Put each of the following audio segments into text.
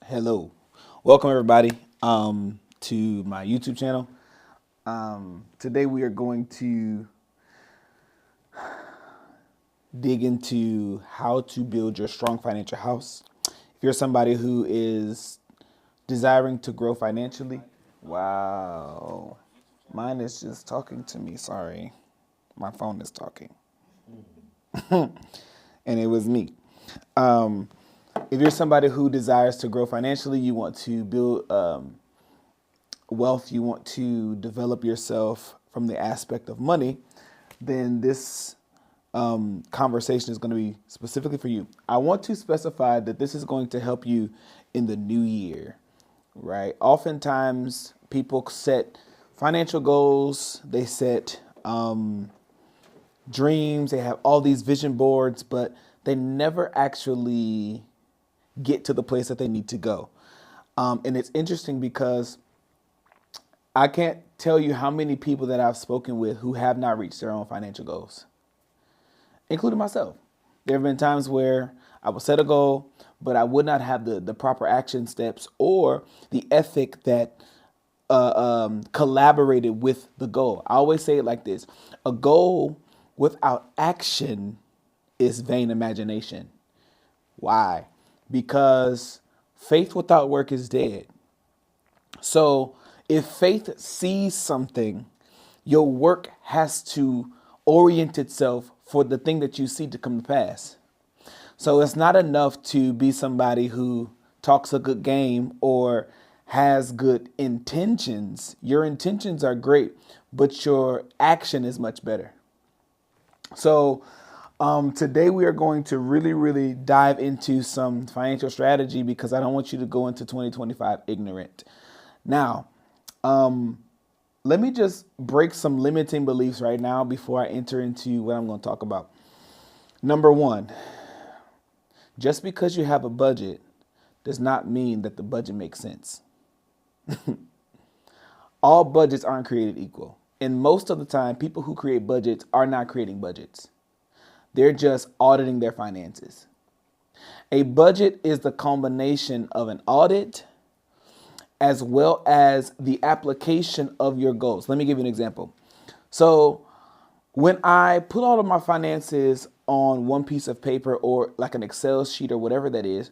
Hello, welcome everybody to my YouTube channel. Today we are going to dig into how to build your strong financial house. If you're somebody who is desiring to grow financially, wow, mine is just talking to me. Sorry, my phone is talking, and it was me. Um, if you're somebody who desires to grow financially, you want to build wealth, you want to develop yourself from the aspect of money, then this conversation is going to be specifically for you. I want to specify that this is going to help you in the new year, right? Oftentimes, people set financial goals, they set dreams, they have all these vision boards, but they never actually get to the place that they need to go. And it's interesting because I can't tell you how many people that I've spoken with who have not reached their own financial goals, including myself. There have been times where I would set a goal, but I would not have the proper action steps or the ethic that collaborated with the goal. I always say it like this: a goal without action is vain imagination. Why? Because faith without work is dead. So if faith sees something, your work has to orient itself for the thing that you see to come to pass. So it's not enough to be somebody who talks a good game or has good intentions. Your intentions are great, but your action is much better. So today we are going to really dive into some financial strategy because I don't want you to go into 2025 ignorant. Now, let me just break some limiting beliefs right now before I enter into what I'm going to talk about. Number one, just because you have a budget does not mean that the budget makes sense. All budgets aren't created equal. And most of the time, people who create budgets are not creating budgets. They're just auditing their finances. A budget is the combination of an audit as well as the application of your goals. Let me give you an example. So when I put all of my finances on one piece of paper or like an Excel sheet or whatever that is,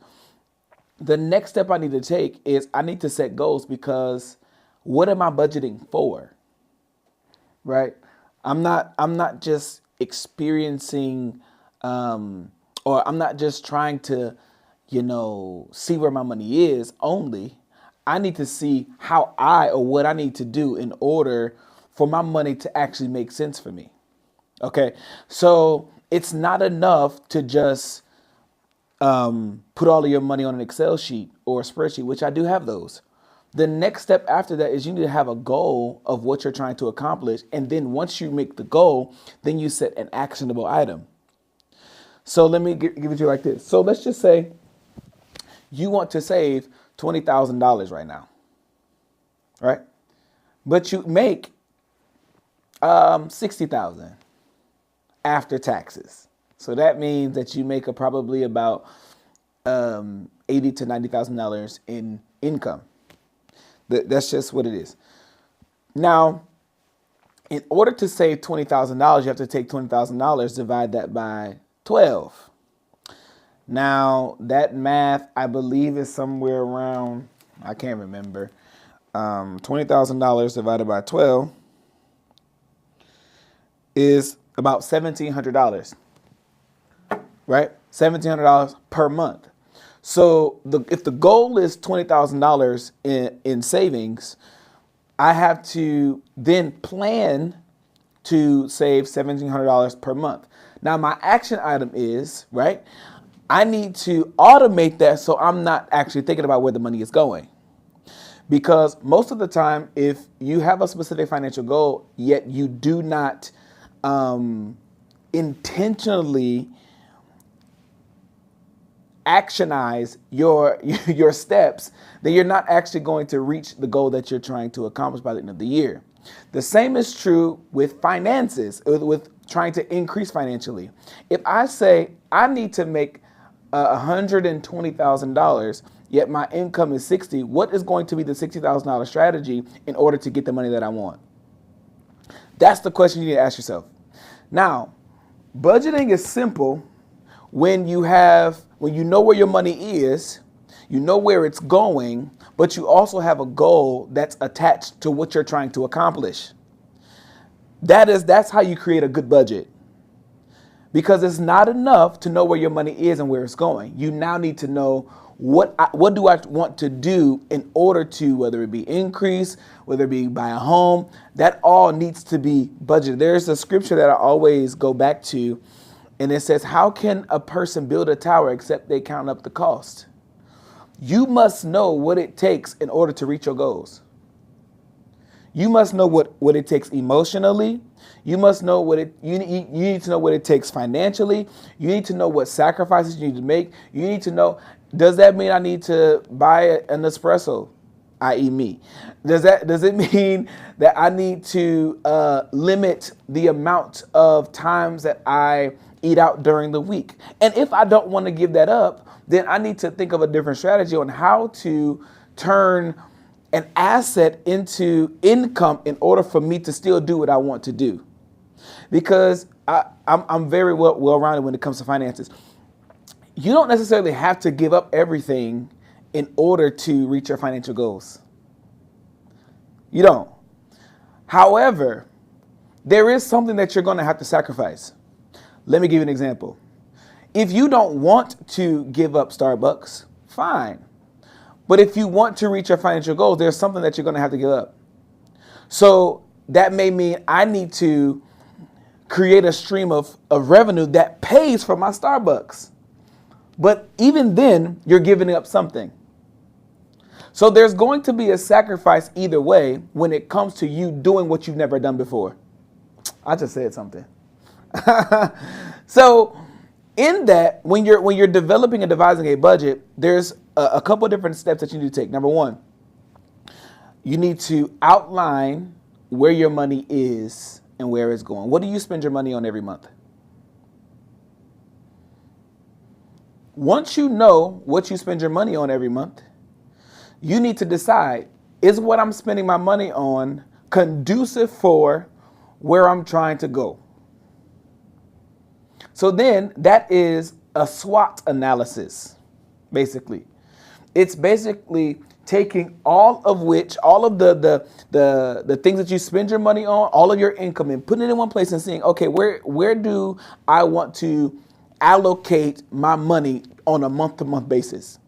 the next step I need to take is I need to set goals because what am I budgeting for? Right? I'm not just experiencing or I'm not just trying to, see where my money is only. I need to see how what I need to do in order for my money to actually make sense for me. Okay. So it's not enough to just put all of your money on an Excel sheet or a spreadsheet, which I do have those. The next step after that is you need to have a goal of what you're trying to accomplish. And then once you make the goal, then you set an actionable item. So let me give it to you like this. So let's just say you want to save $20,000 right now, right? But you make $60,000 after taxes. So that means that you make probably about $80,000 to $90,000 in income. That's just what it is. Now, in order to save $20,000, you have to take $20,000, divide that by 12. Now, that math, I believe, is somewhere around, I can't remember, $20,000 divided by 12 is about $1,700, right? $1,700 per month. So if the goal is $20,000 in savings, I have to then plan to save $1,700 per month. Now, my action item is, right, I need to automate that so I'm not actually thinking about where the money is going. Because most of the time, if you have a specific financial goal, yet you do not intentionally actionize your steps, then you're not actually going to reach the goal that you're trying to accomplish by the end of the year. The same is true with finances, with trying to increase financially. If I say I need to make $120,000, yet my income is 60. What is going to be the $60,000 strategy in order to get the money that I want? That's the question you need to ask yourself. Now, budgeting is simple when you know where your money is, you know where it's going, but you also have a goal that's attached to what you're trying to accomplish. That's how you create a good budget. Because it's not enough to know where your money is and where it's going. You now need to know what do I want to do in order to, whether it be increase, whether it be buy a home, that all needs to be budgeted. There's a scripture that I always go back to, and it says, how can a person build a tower except they count up the cost? You must know what it takes in order to reach your goals. You must know what it takes emotionally. You must know you need to know what it takes financially. You need to know what sacrifices you need to make. You need to know, does that mean I need to buy an espresso, i.e. me? Does it mean that I need to limit the amount of times that I eat out during the week? And if I don't want to give that up, then I need to think of a different strategy on how to turn an asset into income in order for me to still do what I want to do. Because I'm very well-rounded when it comes to finances. You don't necessarily have to give up everything in order to reach your financial goals. You don't. However, there is something that you're going to have to sacrifice. Let me give you an example. If you don't want to give up Starbucks, fine. But if you want to reach your financial goals, there's something that you're going to have to give up. So that may mean I need to create a stream of revenue that pays for my Starbucks. But even then, you're giving up something. So there's going to be a sacrifice either way when it comes to you doing what you've never done before. I just said something. So in that, when you're developing and devising a budget, there's a couple of different steps that you need to take. Number one, you need to outline where your money is and where it's going. What do you spend your money on every month? Once you know what you spend your money on every month, you need to decide, is what I'm spending my money on conducive for where I'm trying to go? So then that is a SWOT analysis, basically. It's basically taking all of the things that you spend your money on, all of your income, and putting it in one place and saying, okay, where do I want to allocate my money on a month-to-month basis?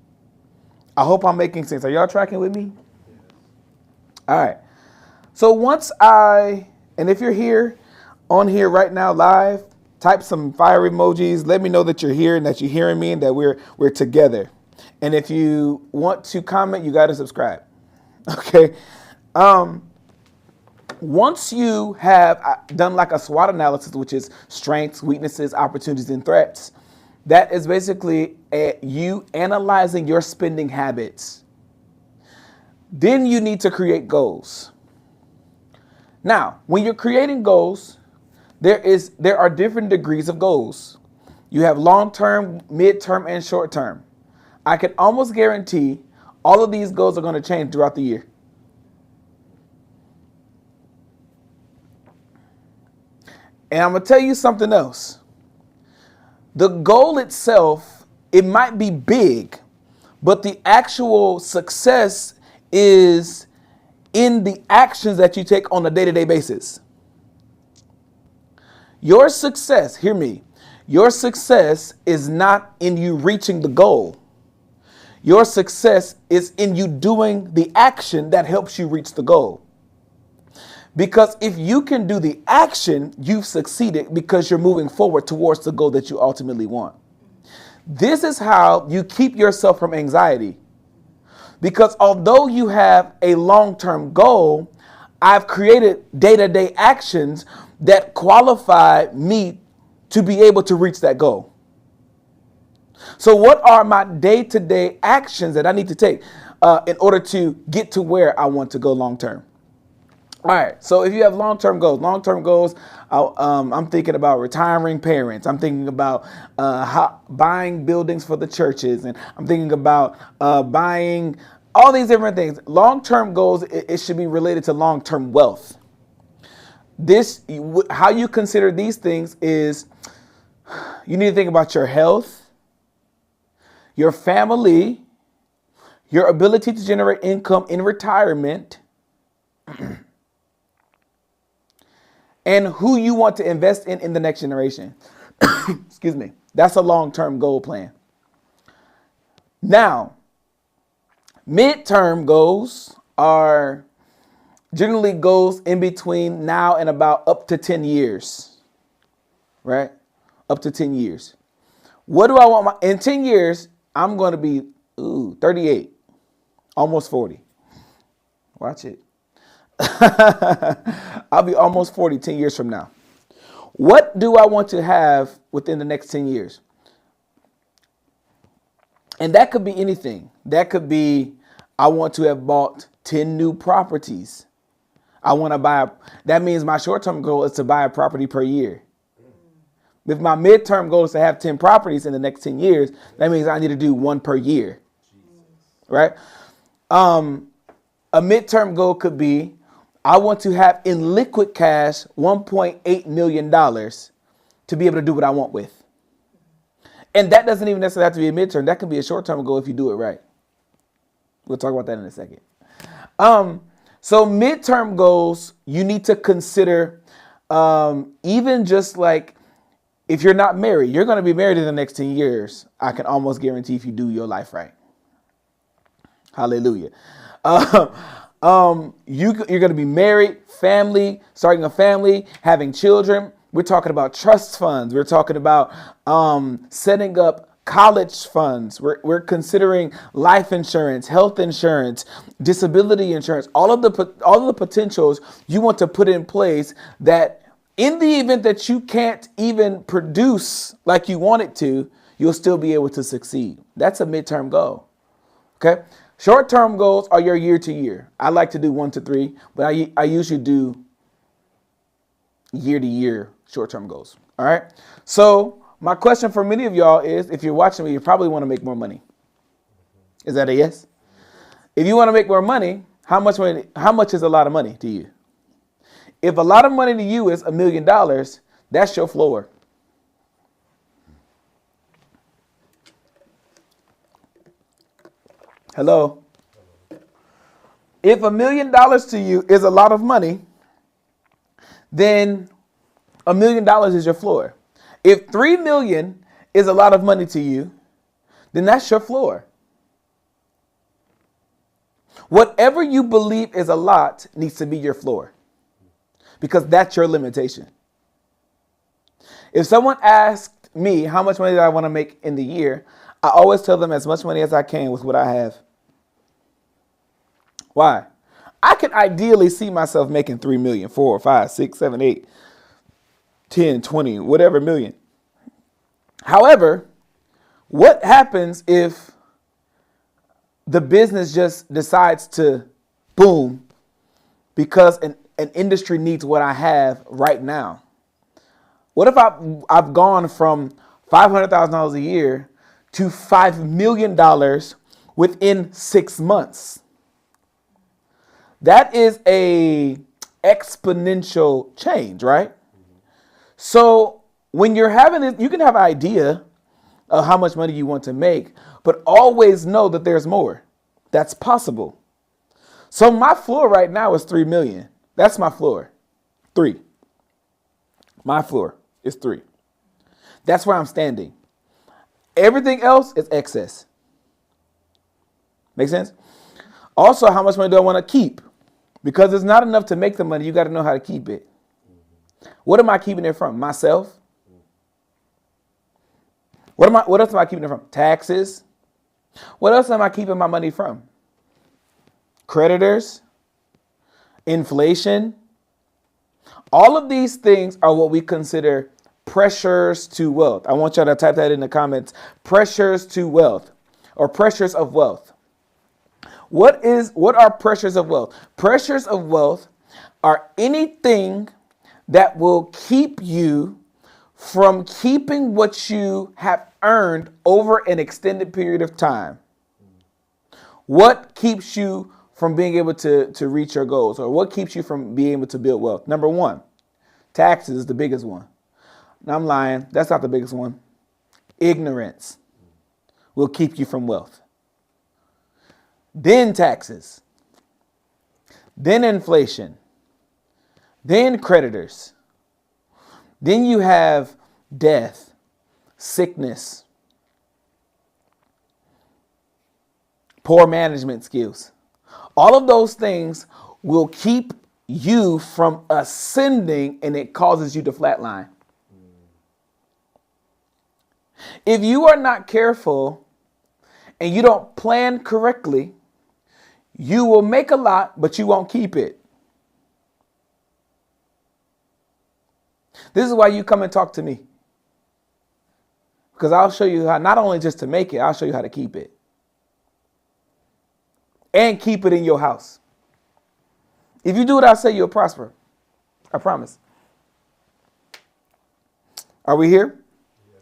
I hope I'm making sense. Are y'all tracking with me? All right. So and if you're here, on here right now live, type some fire emojis. Let me know that you're here and that you're hearing me and that we're together. And if you want to comment, you got to subscribe. Okay. Once you have done like a SWOT analysis, which is strengths, weaknesses, opportunities, and threats, that is basically you analyzing your spending habits. Then you need to create goals. Now, when you're creating goals, there are different degrees of goals. You have long-term, mid-term, and short-term. I can almost guarantee all of these goals are going to change throughout the year. And I'm going to tell you something else. The goal itself, it might be big, but the actual success is in the actions that you take on a day-to-day basis. Your success, hear me, your success is not in you reaching the goal. Your success is in you doing the action that helps you reach the goal. Because if you can do the action, you've succeeded because you're moving forward towards the goal that you ultimately want. This is how you keep yourself from anxiety. Because although you have a long-term goal, I've created day-to-day actions that qualify me to be able to reach that goal. So what are my day-to-day actions that I need to take in order to get to where I want to go long-term? All right. So if you have long-term goals, I'm thinking about retiring parents. I'm thinking about buying buildings for the churches, and I'm thinking about buying all these different things. Long-term goals, it should be related to long-term wealth. How you consider these things is you need to think about your health, your family, your ability to generate income in retirement, and who you want to invest in the next generation. Excuse me. That's a long-term goal plan. Now, midterm goals are generally goals in between now and about up to 10 years, right? Up to 10 years. What do I want? In 10 years, I'm going to be 38, almost 40. Watch it. I'll be almost 40 10 years from now. What do I want to have within the next 10 years? And that could be anything. That could be, I want to have bought 10 new properties. I want to that means my short-term goal is to buy a property per year. If my midterm goal is to have 10 properties in the next 10 years, that means I need to do one per year. Right? A midterm goal could be, I want to have in liquid cash $1.8 million to be able to do what I want with. And that doesn't even necessarily have to be a midterm. That could be a short-term goal if you do it right. We'll talk about that in a second. So midterm goals, you need to consider, even just like if you're not married, you're going to be married in the next 10 years. I can almost guarantee if you do your life right. Hallelujah. You're going to be married, family, starting a family, having children. We're talking about trust funds. We're talking about setting up college funds. We're considering life insurance, health insurance, disability insurance, all of the potentials you want to put in place that in the event that you can't even produce like you want it to, you'll still be able to succeed. That's a midterm goal. Okay. Short-term goals are your year to year. I like to do 1 to 3, but I usually do year to year short-term goals. All right. So my question for many of y'all is, if you're watching me, you probably want to make more money. Is that a yes? If you want to make more money, how much is a lot of money to you? If a lot of money to you is $1 million, that's your floor. Hello. If $1 million to you is a lot of money, then $1 million is your floor. If 3 million is a lot of money to you, then that's your floor. Whatever you believe is a lot needs to be your floor, because that's your limitation. If someone asked me how much money do I want to make in the year, I always tell them as much money as I can with what I have. Why? I can ideally see myself making 3 million, 4, 5, 6, 7, 8, 10, 20, whatever million. However, what happens if the business just decides to boom because an industry needs what I have right now? What if I've gone from $500,000 a year to $5 million within 6 months? That is a exponential change, right? So when you're having it, you can have an idea of how much money you want to make, but always know that there's more. That's possible. So my floor right now is 3 million. That's my floor. 3. My floor is 3. That's where I'm standing. Everything else is excess. Make sense? Also, how much money do I want to keep? Because it's not enough to make the money. You got to know how to keep it. What am I keeping it from? Myself? What else am I keeping it from? Taxes? What else am I keeping my money from? Creditors? Inflation? All of these things are what we consider pressures to wealth. I want y'all to type that in the comments. Pressures to wealth, or pressures of wealth. What are pressures of wealth? Pressures of wealth are anything that will keep you from keeping what you have earned over an extended period of time. What keeps you from being able to reach your goals, or what keeps you from being able to build wealth? Number one, taxes is the biggest one. Now, I'm lying. That's not the biggest one. Ignorance will keep you from wealth. Then taxes. Then inflation. Then creditors. Then you have death, sickness, poor management skills. All of those things will keep you from ascending, and it causes you to flatline. If you are not careful and you don't plan correctly, you will make a lot, but you won't keep it. This is why you come and talk to me. Because I'll show you how, not only just to make it, I'll show you how to keep it. And keep it in your house. If you do what I say, you'll prosper. I promise. Are we here? Yeah.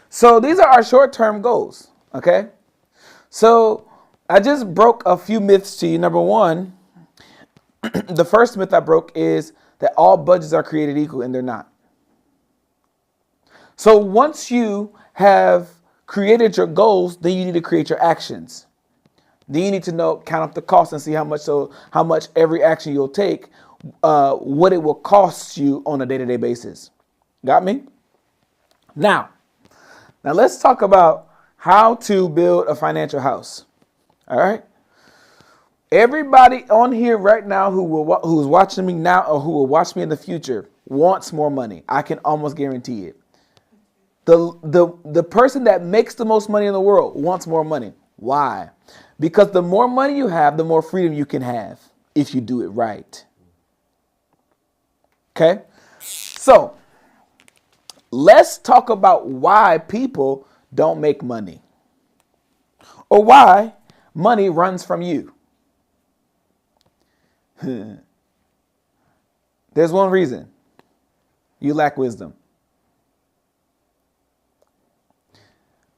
So these are our short-term goals, okay? So I just broke a few myths to you. Number one, the first myth I broke is that all budgets are created equal, and they're not. So once you have created your goals, then you need to create your actions. Then you need to count up the cost and see how much every action you'll take, what it will cost you on a day-to-day basis. Got me? Now let's talk about how to build a financial house. All right. Everybody on here right now who's watching me now or who will watch me in the future wants more money. I can almost guarantee it. The person that makes the most money in the world wants more money. Why? Because the more money you have, the more freedom you can have if you do it right. Okay? So, let's talk about why people don't make money. Or why money runs from you. There's one reason. You lack wisdom.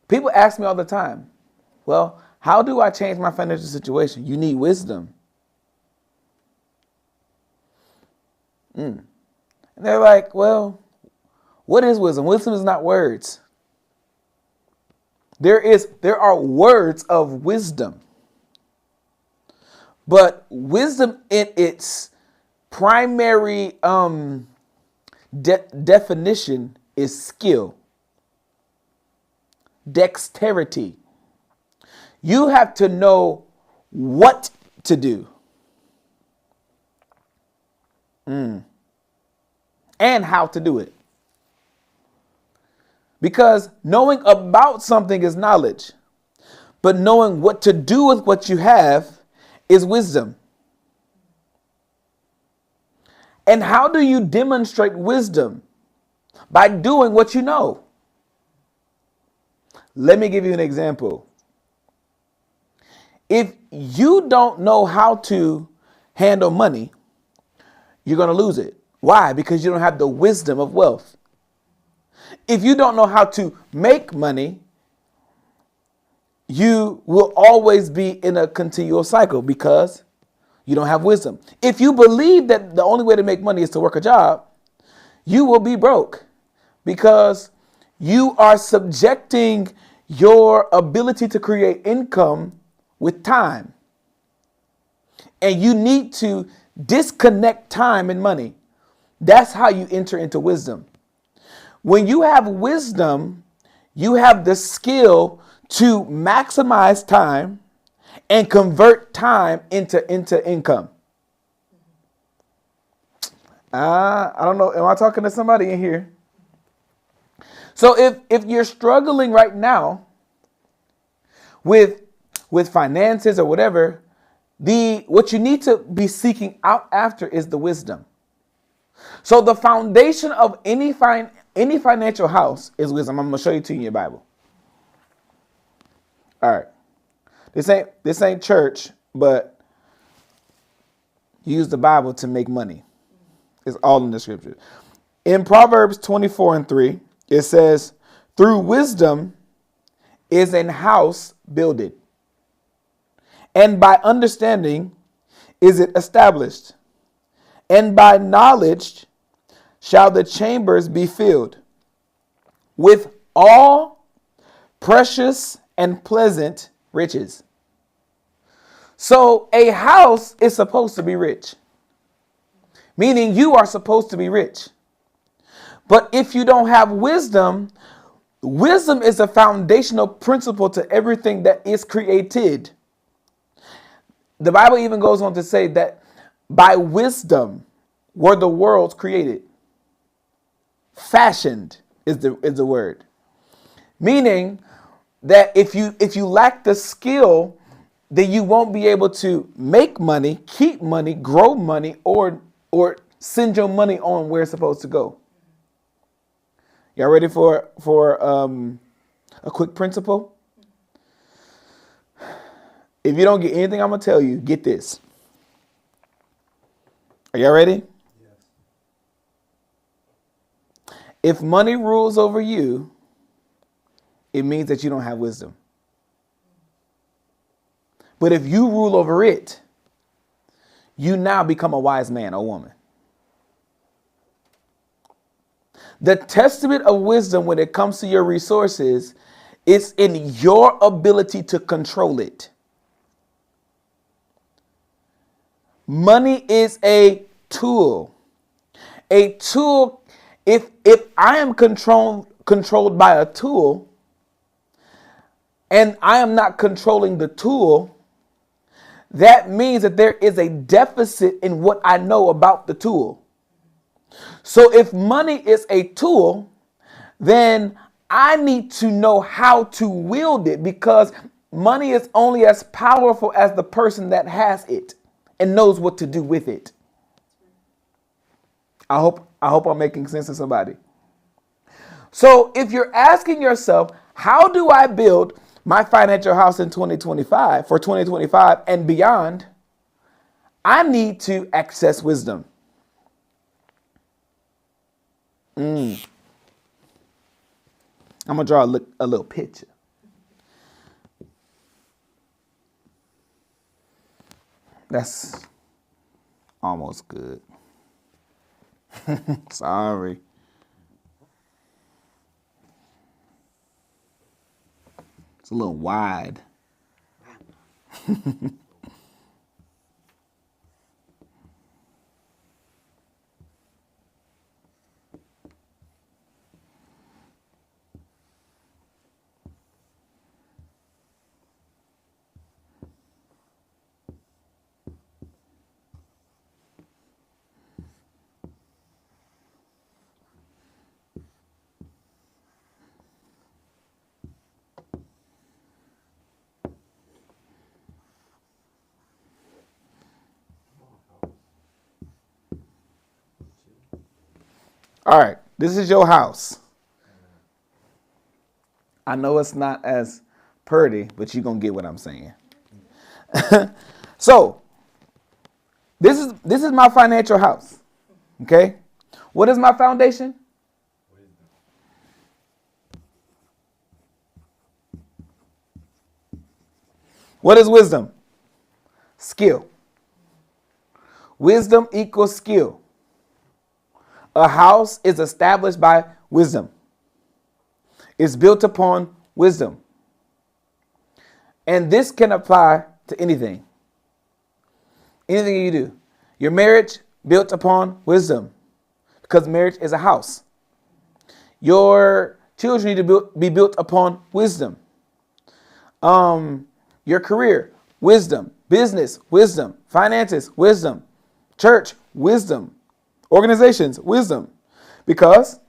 People ask me all the time, well, how do I change my financial situation? You need wisdom. And they're like, well, what is wisdom? Wisdom is not words. There are words of wisdom. But wisdom in its primary definition is skill, dexterity. You have to know what to do. And how to do it. Because knowing about something is knowledge. But knowing what to do with what you have is wisdom. And how do you demonstrate wisdom? By doing what you know. Let me give you an example. If you don't know how to handle money, you're going to lose it. Why? Because you don't have the wisdom of wealth. If you don't know how to make money, you will always be in a continual cycle because you don't have wisdom. If you believe that the only way to make money is to work a job, you will be broke because you are subjecting your ability to create income with time. And you need to disconnect time and money. That's how you enter into wisdom. When you have wisdom, you have the skill to maximize time and convert time into income. I don't know. Am I talking to somebody in here? So if you're struggling right now with finances or whatever, what you need to be seeking out after is the wisdom. So the foundation of any financial house is wisdom. I'm going to show you to you in your Bible. All right. This ain't church, but you use the Bible to make money. It's all in the scripture. In Proverbs 24:3, it says, through wisdom is an house builded, and by understanding is it established, and by knowledge shall the chambers be filled with all precious and pleasant riches. So a house is supposed to be rich, meaning you are supposed to be rich. But if you don't have wisdom, wisdom is a foundational principle to everything that is created. The Bible even goes on to say that by wisdom were the worlds created. Fashioned is the word. Meaning that if you lack the skill, then you won't be able to make money, keep money, grow money, or send your money on where it's supposed to go. Y'all ready for a quick principle? If you don't get anything I'm going to tell you, get this. Are y'all ready? Yes. If money rules over you, it means that you don't have wisdom. But if you rule over it, you now become a wise man or woman. The testament of wisdom when it comes to your resources is in your ability to control it. Money is a tool. A tool, if I am controlled by a tool and I am not controlling the tool, that means that there is a deficit in what I know about the tool. So if money is a tool, then I need to know how to wield it, because money is only as powerful as the person that has it and knows what to do with it. I hope I'm making sense to somebody. So if you're asking yourself, how do I build my financial house in 2025 for 2025 and beyond? I need to access wisdom. I'm going to draw a little picture. That's almost good. Sorry. It's a little wide. All right, this is your house. I know it's not as pretty, but you're going to get what I'm saying. So, this is my financial house. Okay? What is my foundation? What is wisdom? Skill. Wisdom equals skill. A house is established by wisdom. It's built upon wisdom. And this can apply to anything. Anything you do. Your marriage built upon wisdom, because marriage is a house. Your children need to be built upon wisdom. Your career, wisdom. Business, wisdom. Finances, wisdom. Church, wisdom. Organizations, wisdom. Because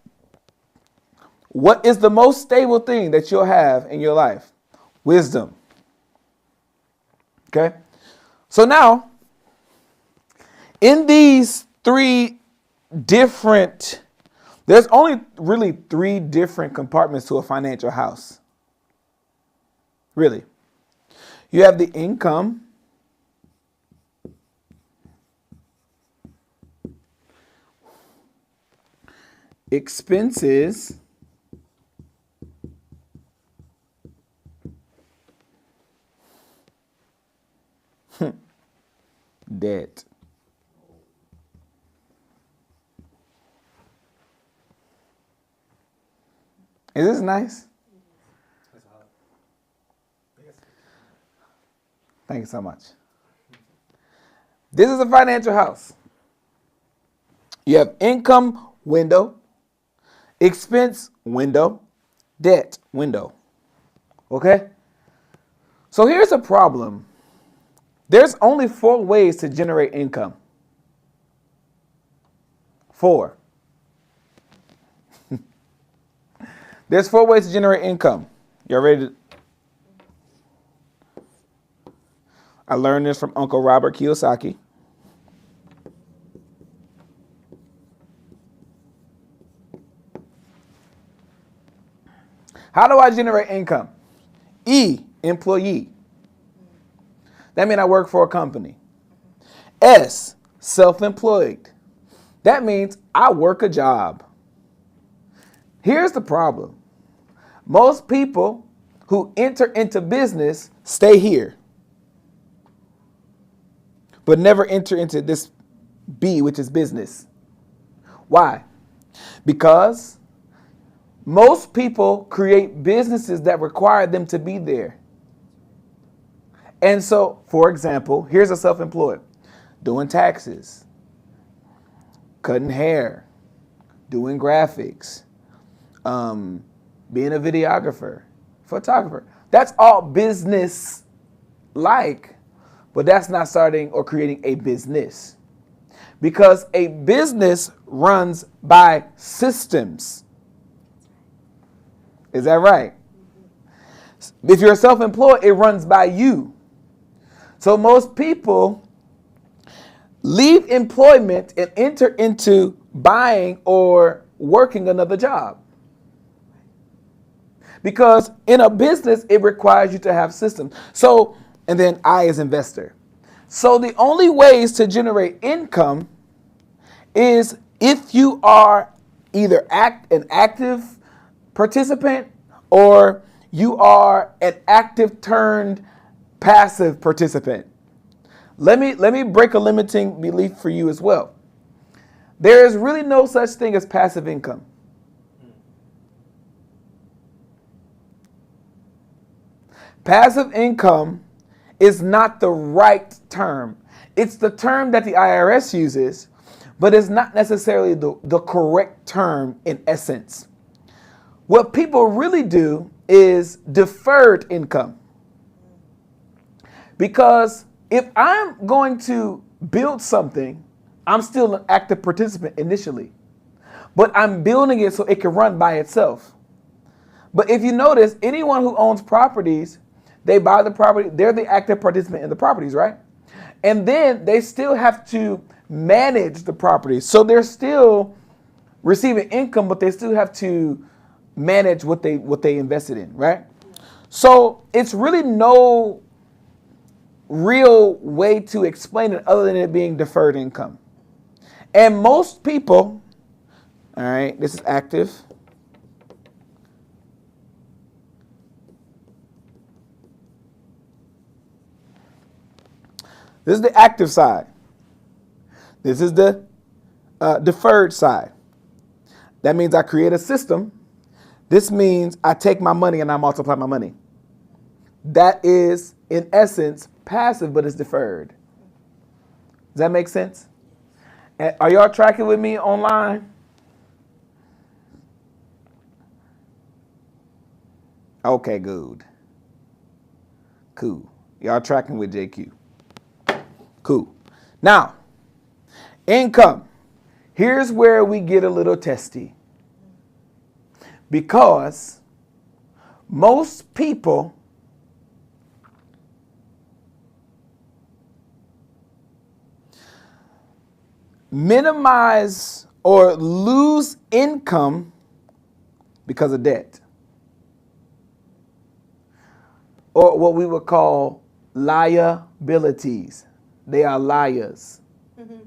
what is the most stable thing that you'll have in your life? Wisdom. Okay? So now, in these three different, there's only really three different compartments to a financial house. Really. You have the income. expenses debt. Is this nice? Thank you so much. This is a financial house. You have income window, expense window, debt window. Okay? So here's a problem. There's only 4 ways to generate income. 4. There's 4 ways to generate income. Y'all ready to? I learned this from Uncle Robert Kiyosaki. How do I generate income? E, employee. That means I work for a company. S, self-employed. That means I work a job. Here's the problem. Most people who enter into business stay here, but never enter into this B, which is business. Why? Because most people create businesses that require them to be there. And so, for example, here's a self-employed. Doing taxes, cutting hair, doing graphics, being a videographer, photographer. That's all business-like, but that's not starting or creating a business. Because a business runs by systems. Is that right? If you're self-employed, it runs by you. So most people leave employment and enter into buying or working another job. Because in a business, it requires you to have systems. So, and then I as investor. So the only ways to generate income is if you are either an active participant or you are an active turned passive participant. Let me break a limiting belief for you as well. There is really no such thing as passive income. Passive income is not the right term. It's the term that the IRS uses, but it's not necessarily the correct term in essence. What people really do is deferred income. Because if I'm going to build something, I'm still an active participant initially. But I'm building it so it can run by itself. But if you notice, anyone who owns properties, they buy the property, they're the active participant in the properties, right? And then they still have to manage the property. So they're still receiving income, but they still have to manage what they invested in, right? So it's really no real way to explain it other than it being deferred income. And most people, all right, this is active. This is the active side. This is the deferred side. That means I create a system. This means I take my money and I multiply my money. That is, in essence, passive, but it's deferred. Does that make sense? And are y'all tracking with me online? Okay, good. Cool. Y'all tracking with JQ. Cool. Now, income. Here's where we get a little testy. Because most people minimize or lose income because of debt. Or what we would call liabilities. They are liars. Mm-hmm.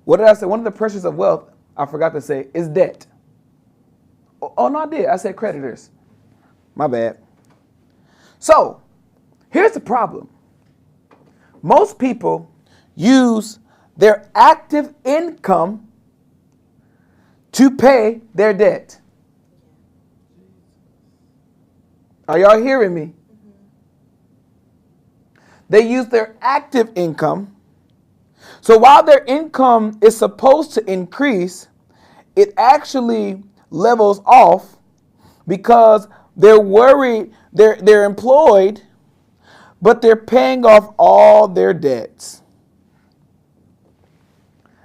What did I say? One of the pressures of wealth, I forgot to say, is debt. Oh, no, I did. I said creditors. My bad. So, here's the problem. Most people use their active income to pay their debt. Are y'all hearing me? They use their active income. So while their income is supposed to increase, it actually levels off because they're worried, they're employed, but they're paying off all their debts.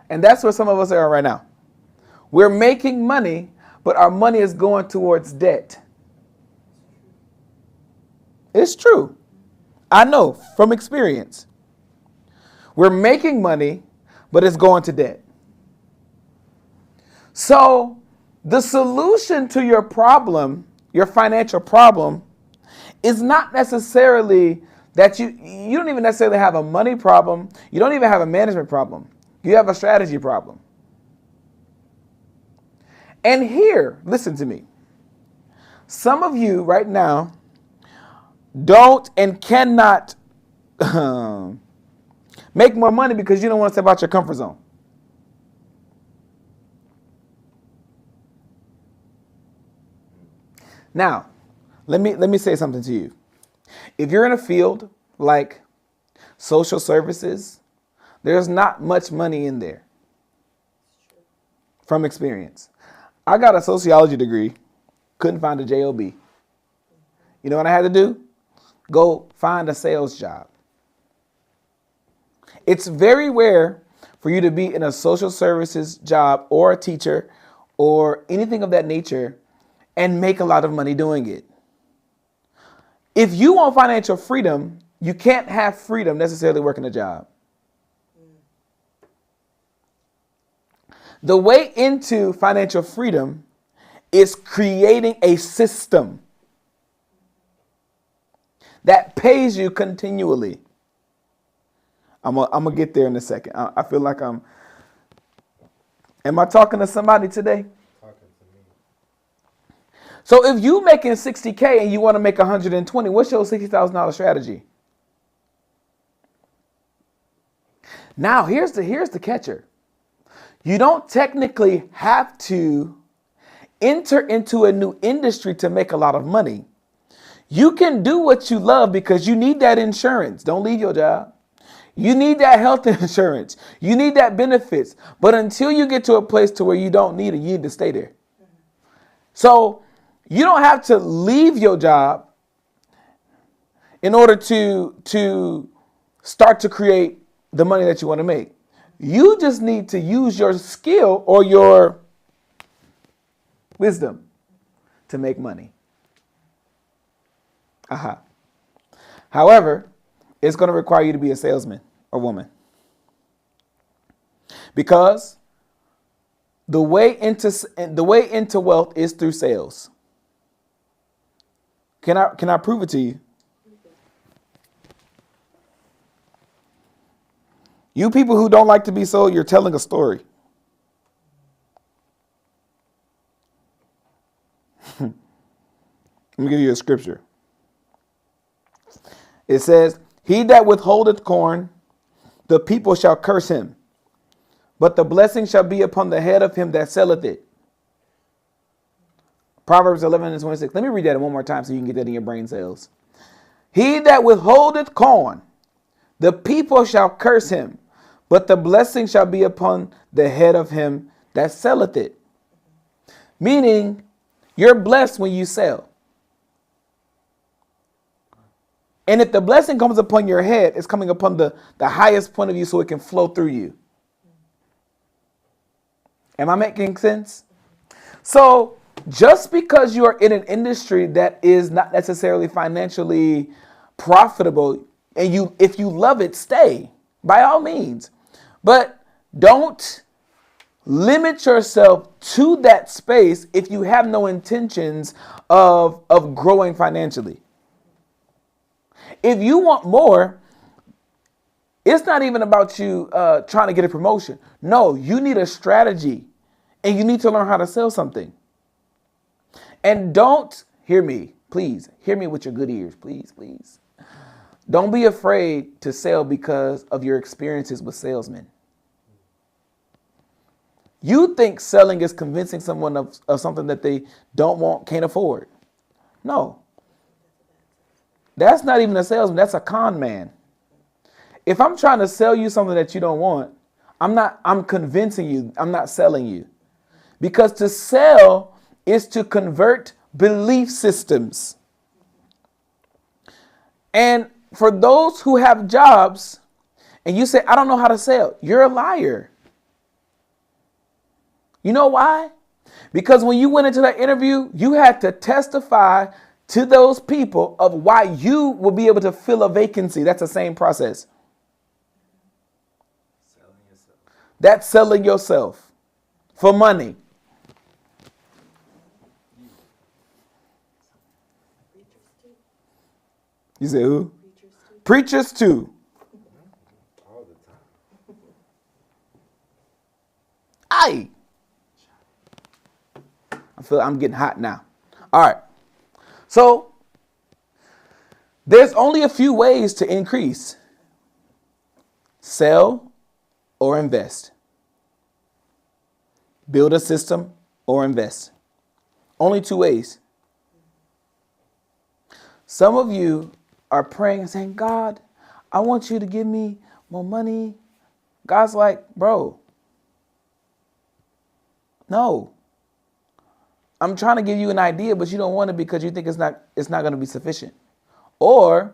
And that's where some of us are right now. We're making money, but our money is going towards debt. It's true. I know from experience. We're making money, but it's going to debt. So the solution to your problem, your financial problem, is not necessarily that you don't even necessarily have a money problem. You don't even have a management problem. You have a strategy problem. And here, listen to me. Some of you right now don't and cannot make more money because you don't want to step out your comfort zone. Now, let me say something to you. If you're in a field like social services, there's not much money in there. From experience. I got a sociology degree, couldn't find a job. You know what I had to do? Go find a sales job. It's very rare for you to be in a social services job or a teacher or anything of that nature and make a lot of money doing it. If you want financial freedom, you can't have freedom necessarily working a job. The way into financial freedom is creating a system that pays you continually. I'm gonna get there in a second. I feel like am I talking to somebody today? Talking to me. So if you making $60K and you want to make 120, what's your $60,000 strategy? Now here's the catcher. You don't technically have to enter into a new industry to make a lot of money. You can do what you love because you need that insurance. Don't leave your job. You need that health insurance. You need that benefits. But until you get to a place to where you don't need it, you need to stay there. So you don't have to leave your job in order to start to create the money that you want to make. You just need to use your skill or your wisdom to make money. However, it's going to require you to be a salesman or woman. Because the way into wealth is through sales. Can I prove it to you? You people who don't like to be sold, you're telling a story. Let me give you a scripture. It says, "He that withholdeth corn, the people shall curse him, but the blessing shall be upon the head of him that selleth it." Proverbs 11:26. Let me read that one more time so you can get that in your brain cells. "He that withholdeth corn, the people shall curse him, but the blessing shall be upon the head of him that selleth it." Meaning, you're blessed when you sell. And if the blessing comes upon your head, it's coming upon the highest point of you so it can flow through you. Am I making sense? So just because you are in an industry that is not necessarily financially profitable, and if you love it, stay, by all means. But don't limit yourself to that space if you have no intentions of growing financially. If you want more, It's not even about you trying to get a promotion. No, you need a strategy and you need to learn how to sell something. And don't hear me, please. Hear me with your good ears, please, please. Don't be afraid to sell because of your experiences with salesmen. You think selling is convincing someone of something that they don't want, can't afford. No. That's not even a salesman. That's a con man. If I'm trying to sell you something that you don't want, I'm convincing you. I'm not selling you. Because to sell is to convert belief systems. And for those who have jobs and you say, I don't know how to sell, you're a liar. You know why? Because when you went into that interview, you had to testify to those people of why you will be able to fill a vacancy. That's the same process. Selling yourself. That's selling yourself for money. You say who? Preachers too. All the time. Aye. I'm getting hot now. All right. So there's only a few ways to increase. Sell or invest. Build a system or invest. Only two ways. Some of you are praying and saying, God, I want you to give me more money. God's like, bro, no. I'm trying to give you an idea, but you don't want it because you think it's not going to be sufficient. Or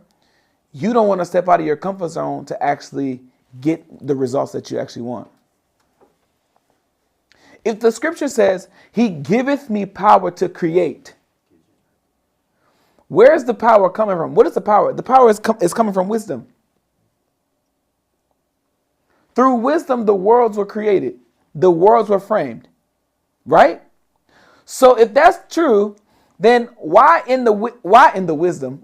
you don't want to step out of your comfort zone to actually get the results that you actually want. If the scripture says, he giveth me power to create, where's the power coming from? What is the power? The power is coming from wisdom. Through wisdom, the worlds were created. The worlds were framed. Right? So if that's true, then why in the wisdom?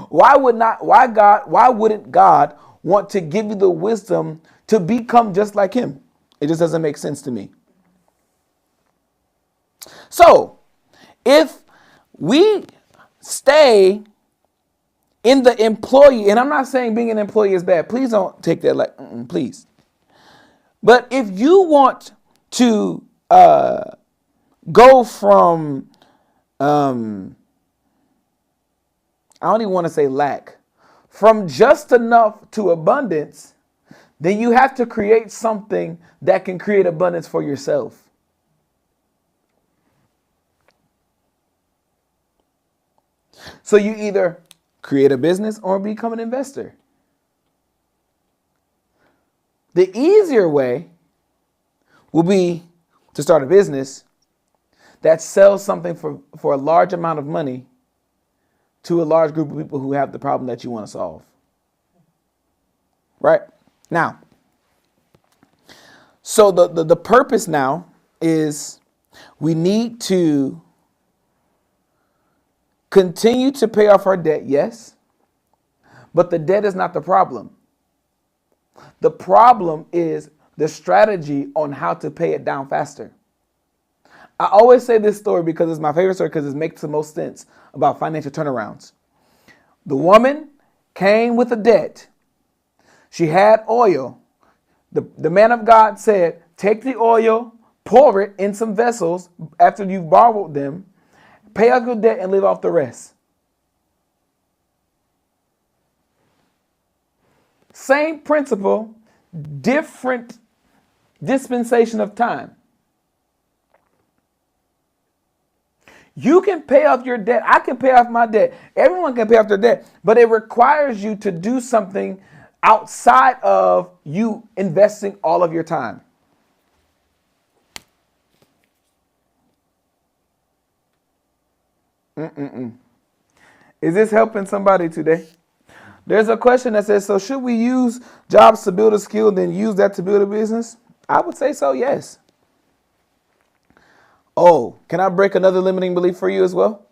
why wouldn't God want to give you the wisdom to become just like him? It just doesn't make sense to me. So, if we stay in the employee, and I'm not saying being an employee is bad. Please don't take that like, please. But if you want to go from, I don't even want to say lack, from just enough to abundance, then you have to create something that can create abundance for yourself. So you either create a business or become an investor. The easier way will be to start a business that sells something for a large amount of money to a large group of people who have the problem that you want to solve. Right? Now, so the purpose now is we need to continue to pay off our debt, yes, but the debt is not the problem. The problem is the strategy on how to pay it down faster. I always say this story because it's my favorite story because it makes the most sense about financial turnarounds. The woman came with a debt. She had oil. The man of God said, take the oil, pour it in some vessels after you've borrowed them, pay off your debt and live off the rest. Same principle, different dispensation of time. You can pay off your debt. I can pay off my debt. Everyone can pay off their debt, but it requires you to do something outside of you investing all of your time. Is this helping somebody today? There's a question that says, so should we use jobs to build a skill, then use that to build a business? I would say so, yes. Oh, can I break another limiting belief for you as well?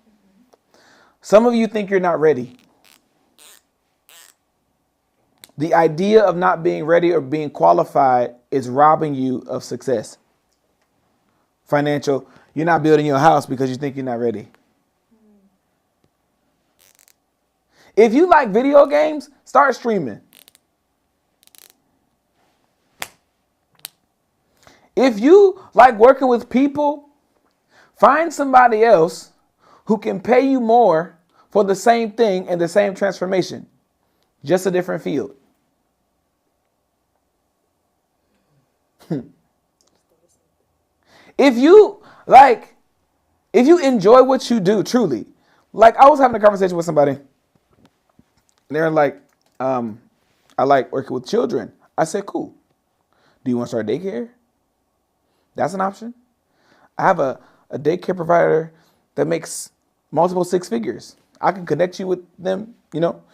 Some of you think you're not ready. The idea of not being ready or being qualified is robbing you of success. Financial, you're not building your house because you think you're not ready. If you like video games, start streaming. If you like working with people, find somebody else who can pay you more for the same thing and the same transformation. Just a different field. If you enjoy what you do, truly, like I was having a conversation with somebody, and they're like, I like working with children. I said, cool. Do you want to start a daycare? That's an option. I have a daycare provider that makes multiple six figures. I can connect you with them, No,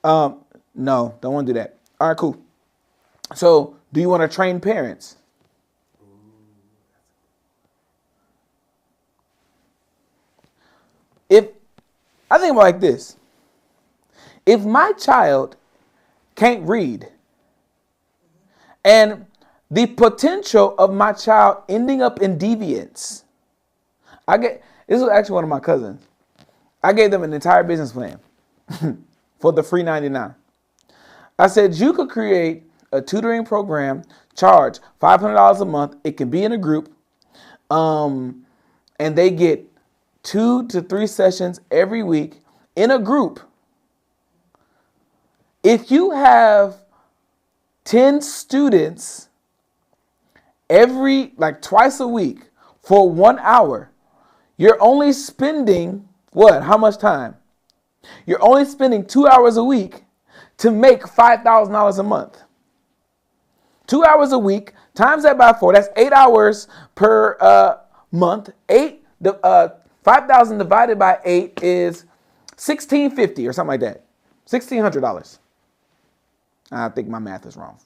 don't want to do that. All right, cool. So do you want to train parents? If I think about it like this, if my child can't read and the potential of my child ending up in deviance, this was actually one of my cousins. I gave them an entire business plan for the free 99. I said, you could create a tutoring program, charge $500 a month. It can be in a group, and they get 2 to 3 sessions every week in a group. If you have 10 students twice a week for 1 hour, you're only spending what? How much time? You're only spending 2 hours a week to make $5,000 a month. 2 hours a week, times that by 4, that's 8 hours per month. 5,000 divided by 8 is $1,650 or something like that. $1,600. I think my math is wrong.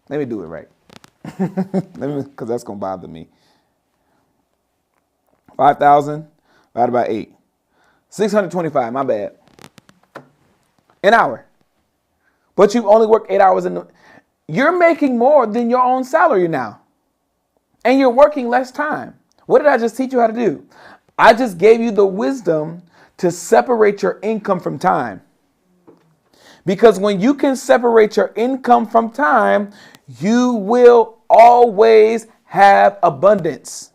Let me do it right. Because that's going to bother me. 5,000 divided by 8. 625, my bad. An hour. But you only work 8 hours you're making more than your own salary now. And you're working less time. What did I just teach you how to do? I just gave you the wisdom to separate your income from time. Because when you can separate your income from time, you will always have abundance.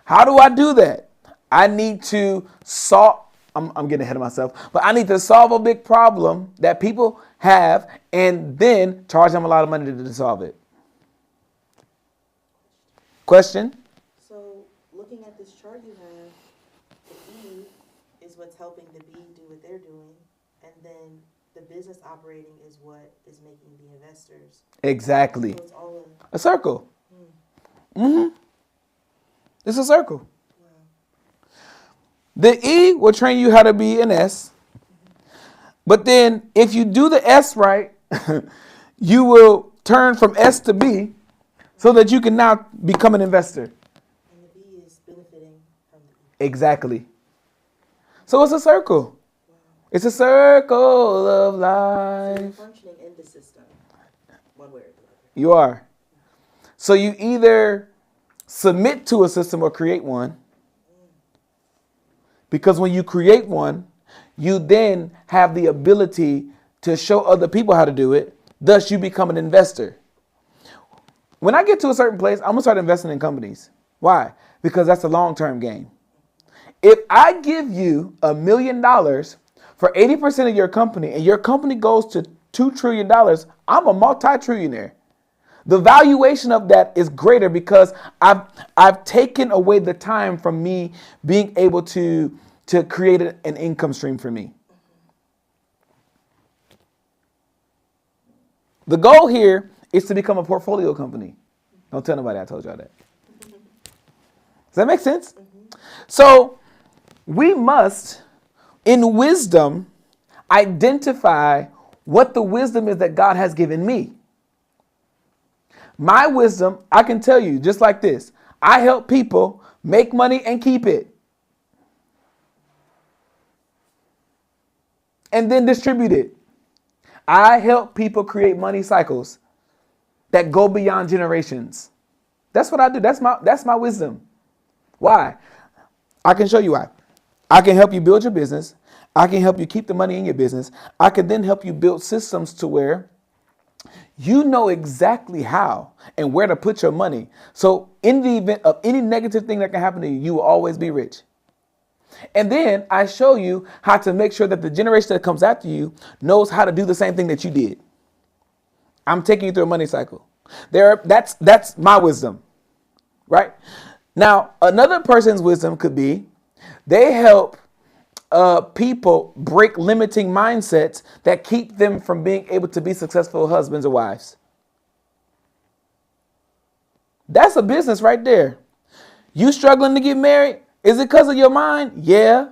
How do I do that? I need to solve, I'm getting ahead of myself, but I need to solve a big problem that people have and then charge them a lot of money to solve it. Question? So looking at this chart you have, the E is what's helping the B do what they're doing, and then the business operating is what is making the investors. Exactly. So it's all a circle. Mm-hmm. It's a circle. Wow. The E will train you how to be an S. But then if you do the S right, you will turn from S to B so that you can now become an investor. And the B is benefiting from the E. Exactly. So it's a circle. Wow. It's a circle of So life. you're functioning in the system, one way or the other. You are. So you either submit to a system or create one. Because when you create one, you then have the ability to show other people how to do it. Thus, you become an investor. When I get to a certain place, I'm going to start investing in companies. Why? Because that's a long-term game. If I give you $1 million for 80% of your company and your company goes to $2 trillion, I'm a multi-trillionaire. The valuation of that is greater because I've taken away the time from me being able to create an income stream for me. The goal here is to become a portfolio company. Don't tell nobody I told y'all that. Does that make sense? Mm-hmm. So we must, in wisdom, identify what the wisdom is that God has given me. My wisdom, I can tell you just like this. I help people make money and keep it. and then distribute it. I help people create money cycles that go beyond generations. That's what I do. That's my wisdom. Why? I can show you why. I can help you build your business. I can help you keep the money in your business. I can then help you build systems to where you know exactly how and where to put your money. So in the event of any negative thing that can happen to you, you will always be rich. And then I show you how to make sure that the generation that comes after you knows how to do the same thing that you did. I'm taking you through a money cycle. That's my wisdom, right? Now, another person's wisdom could be they help people break limiting mindsets that keep them from being able to be successful husbands or wives. That's a business right there. You struggling to get married? Is it because of your mind? Yeah.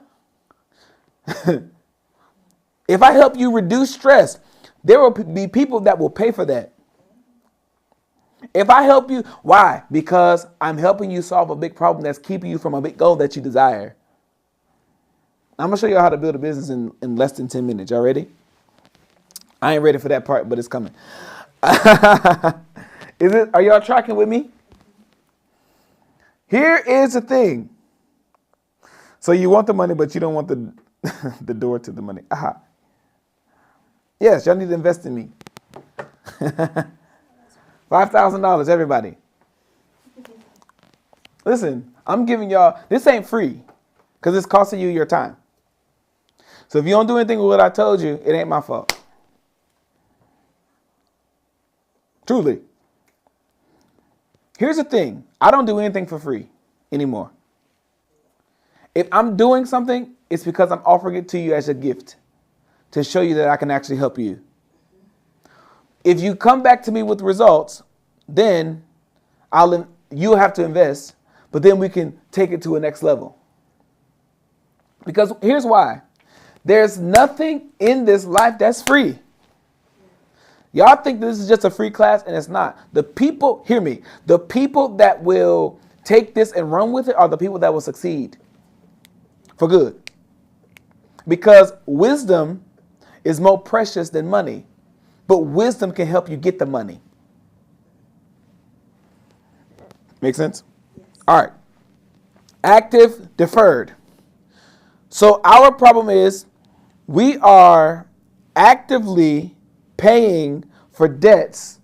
If I help you reduce stress, there will be people that will pay for that. If I help you, why? Because I'm helping you solve a big problem that's keeping you from a big goal that you desire. I'm going to show you how to build a business in less than 10 minutes. Y'all ready? I ain't ready for that part, but it's coming. Are y'all tracking with me? Here is the thing. So you want the money, but you don't want the door to the money. Aha. Yes, y'all need to invest in me. $5,000, everybody. Listen, I'm giving y'all, this ain't free because it's costing you your time. So if you don't do anything with what I told you, it ain't my fault. Truly. Here's the thing. I don't do anything for free anymore. If I'm doing something, it's because I'm offering it to you as a gift to show you that I can actually help you. If you come back to me with results, then you'll have to invest, but then we can take it to a next level. Because here's why. There's nothing in this life that's free. Y'all think this is just a free class, and it's not. The people, hear me, the people that will take this and run with it are the people that will succeed for good. Because wisdom is more precious than money, but wisdom can help you get the money. Make sense? Yes. All right. Active, deferred. So our problem is we are actively paying for debts,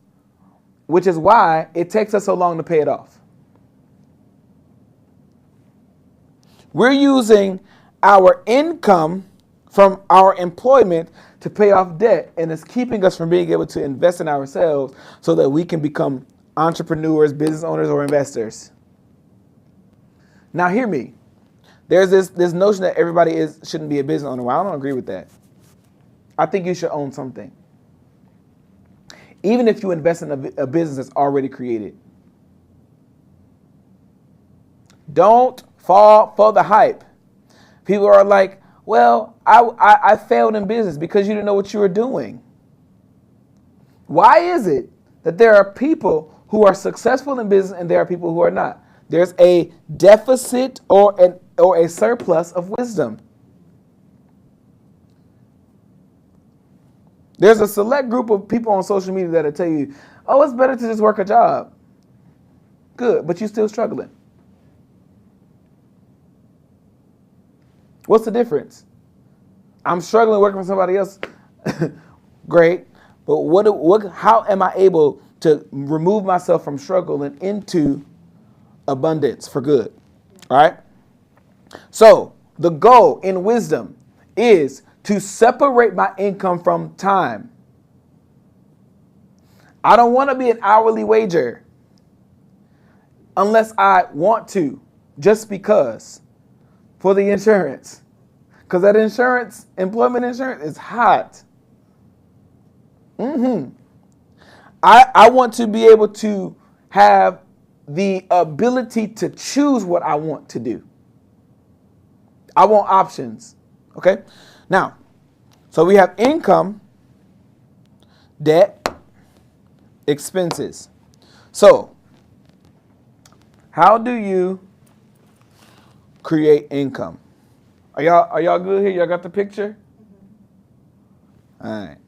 which is why it takes us so long to pay it off. We're using our income from our employment to pay off debt, and it's keeping us from being able to invest in ourselves so that we can become entrepreneurs, business owners, or investors. Now hear me. There's this notion that everybody shouldn't be a business owner. Well, I don't agree with that. I think you should own something. Even if you invest in a business that's already created. Don't fall for the hype. People are like, well, I failed in business because you didn't know what you were doing. Why is it that there are people who are successful in business and there are people who are not? There's a deficit or a surplus of wisdom. There's a select group of people on social media that'll tell you, oh, it's better to just work a job. Good, but you're still struggling. What's the difference? I'm struggling working for somebody else. Great. But how am I able to remove myself from struggling into abundance for good? All right. So the goal in wisdom is to separate my income from time. I don't want to be an hourly wager unless I want to, just because, for the insurance. Because that insurance, employment insurance, is hot. I want to be able to have the ability to choose what I want to do. I want options. Okay? Now, so we have income, debt, expenses. So, how do you create income? Are y'all good here? Y'all got the picture? All right.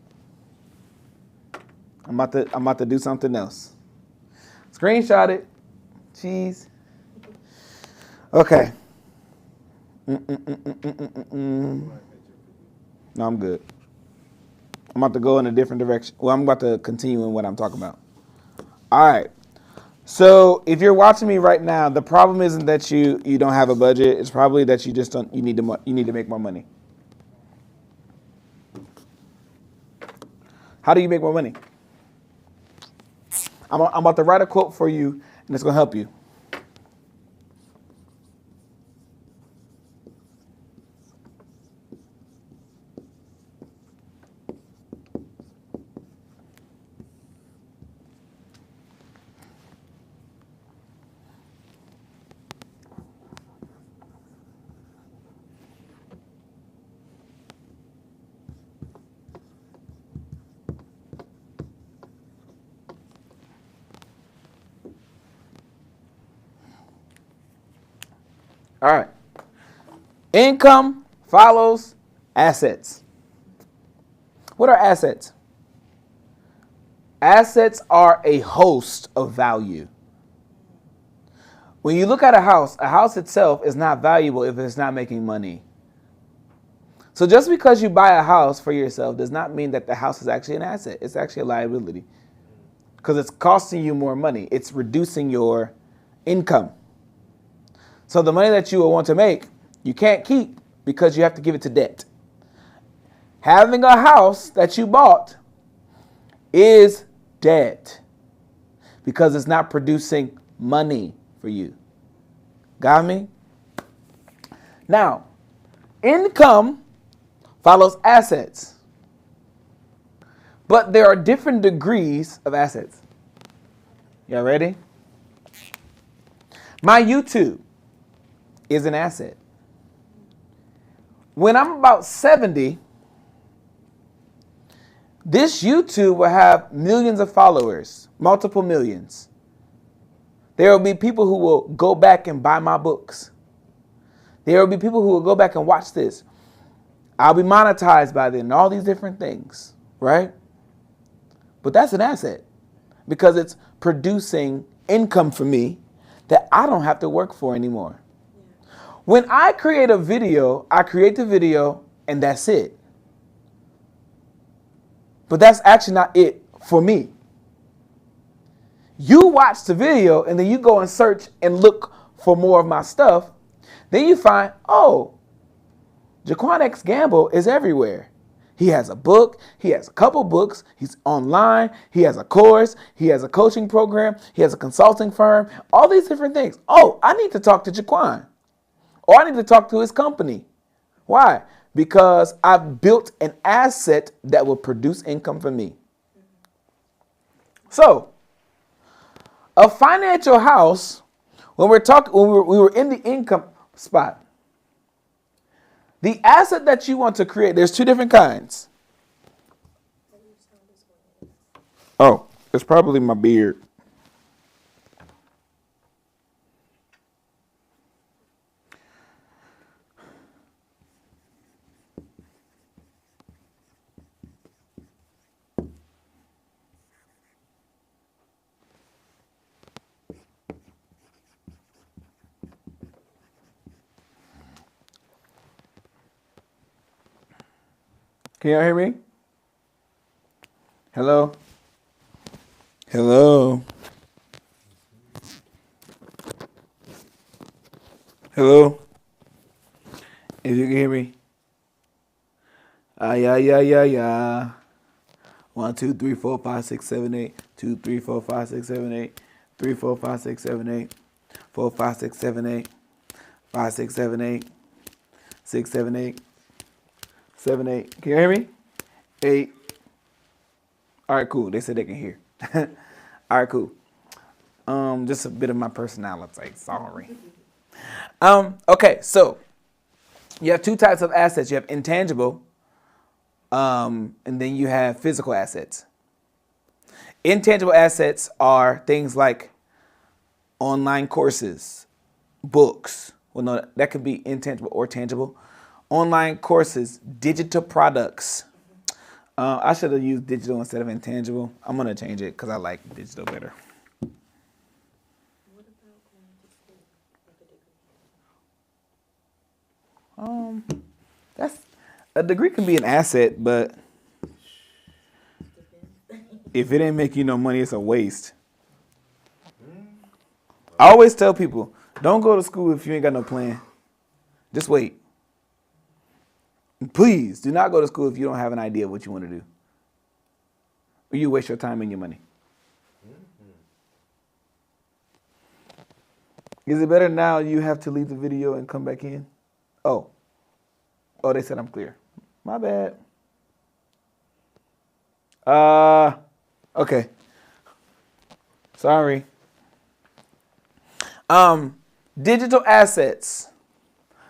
I'm about to do something else. Screenshot it. Cheese. Okay. No, I'm good. I'm about to go in a different direction. Well, I'm about to continue in what I'm talking about. All right. So if you're watching me right now, the problem isn't that you don't have a budget. It's probably that you just don't. You need to make more money. How do you make more money? I'm about to write a quote for you, and it's gonna help you. All right. Income follows assets. What are assets? Assets are a host of value. When you look at a house itself is not valuable if it's not making money. So just because you buy a house for yourself does not mean that the house is actually an asset. It's actually a liability because it's costing you more money. It's reducing your income. So the money that you will want to make, you can't keep because you have to give it to debt. Having a house that you bought is debt because it's not producing money for you. Got me? Now, income follows assets. But there are different degrees of assets. Y'all ready? My YouTube is an asset. When I'm about 70, this YouTube will have millions of followers, multiple millions. There will be people who will go back and buy my books. There will be people who will go back and watch this. I'll be monetized by then, all these different things, right? But that's an asset because it's producing income for me that I don't have to work for anymore. When I create a video, I create the video and that's it. But that's actually not it for me. You watch the video and then you go and search and look for more of my stuff. Then you find, oh, JaQuan X Gamble is everywhere. He has a book. He has a couple books. He's online. He has a course. He has a coaching program. He has a consulting firm. All these different things. Oh, I need to talk to JaQuan. Or I need to talk to his company. Why? Because I've built an asset that will produce income for me. So, a financial house, when we were in the income spot, the asset that you want to create, there's two different kinds. Oh, it's probably my beard. Can y'all hear me? Hello? Hello? Hello? If you can hear me. Yeah. 1, 2, 3, 4, 5, 6, 7, 8. 2, 3, 4, 5, 6, 7, 8. 3, 4, 5, 6, 7, 8. 4, 5, 6, 7, 8. 5, 6, 7, 8. 6, 7, 8. 7, 8. Can you hear me? 8. All right, cool. They said they can hear. All right, cool. Just a bit of my personality. Sorry. Okay, so you have two types of assets. You have intangible, and then you have physical assets. Intangible assets are things like online courses, books. Well, no, that could be intangible or tangible. Online courses, digital products, I should have used digital instead of intangible. I'm gonna change it because I like digital better. What about going to school, like a degree? That's a degree can be an asset, but Depends. if it ain't make you no money, it's a waste. I always tell people, don't go to school if you ain't got no plan. Just wait. Please do not go to school if you don't have an idea of what you want to do. Or you waste your time and your money. Is it better now you have to leave the video and come back in? Oh, they said I'm clear. My bad. Okay. Sorry. Digital assets.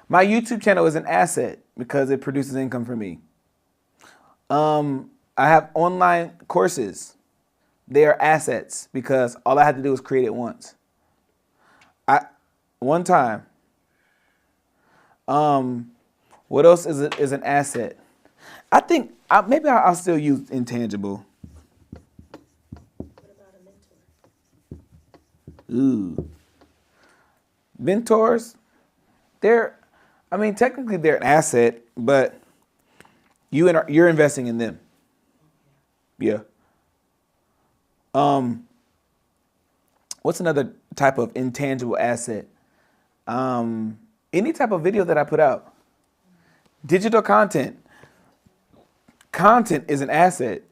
My YouTube channel is an asset because it produces income for me. I have online courses. They are assets because all I had to do was create it once. One time. What else is an asset? I think maybe I'll still use intangible. What about a mentor? Ooh. Mentors, technically they're an asset, but you're investing in them. Yeah. What's another type of intangible asset? Any type of video that I put out. Digital content. Content is an asset.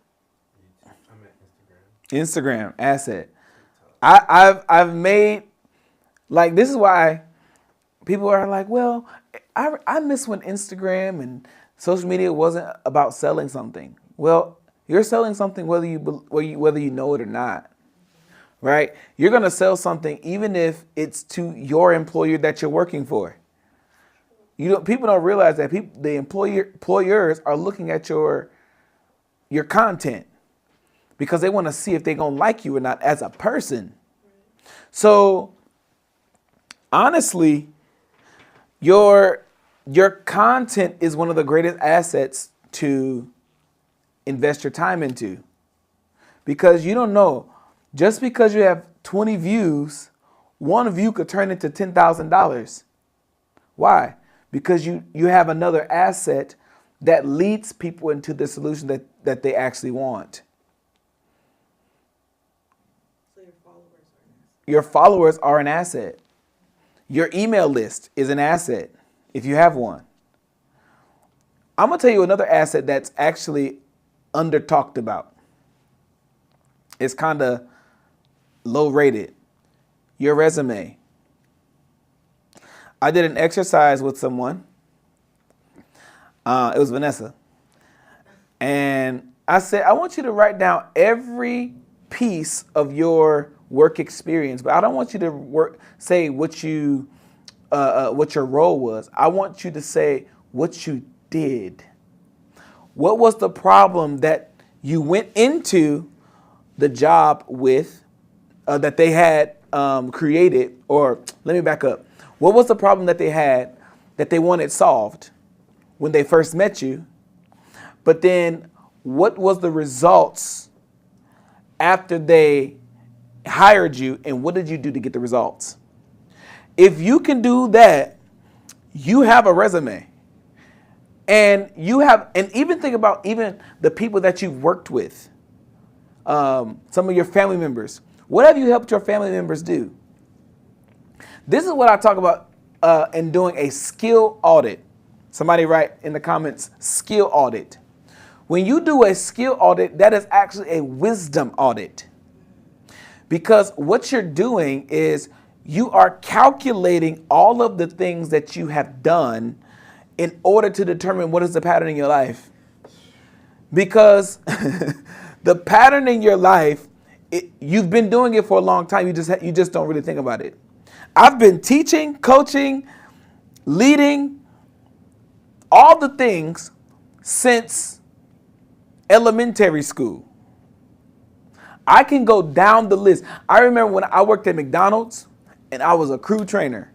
I'm at Instagram. Instagram, asset. I've made, like, this is why people are like, well, I miss when Instagram and social media wasn't about selling something. Well, you're selling something whether you know it or not, right? You're gonna sell something even if it's to your employer that you're working for. People don't realize that the employers are looking at your content because they want to see if they're gonna like you or not as a person. So honestly, your content is one of the greatest assets to invest your time into, because you don't know, just because you have 20 views, one view could turn into $10,000. Why? Because you have another asset that leads people into the solution that they actually want. So your followers are an asset. Your followers are an asset. Your email list is an asset if you have one. I'm going to tell you another asset that's actually under talked about. It's kind of low rated. Your resume. I did an exercise with someone. It was Vanessa. And I said, I want you to write down every piece of your work experience, but I don't want you to say what your role was. I want you to say what you did. What was the problem that you went into the job with, that they had created? Or let me back up. What was the problem that they had that they wanted solved when they first met you? But then what was the results after they hired you, and what did you do to get the results? If you can do that, you have a resume. And even think about even the people that you've worked with, some of your family members. What have you helped your family members do? This is what I talk about in doing a skill audit. Somebody write in the comments, skill audit. When you do a skill audit, that is actually a wisdom audit. Because what you're doing is you are calculating all of the things that you have done in order to determine what is the pattern in your life. Because the pattern in your life, you've been doing it for a long time. You just don't really think about it. I've been teaching, coaching, leading, all the things since elementary school. I can go down the list. I remember when I worked at McDonald's and I was a crew trainer.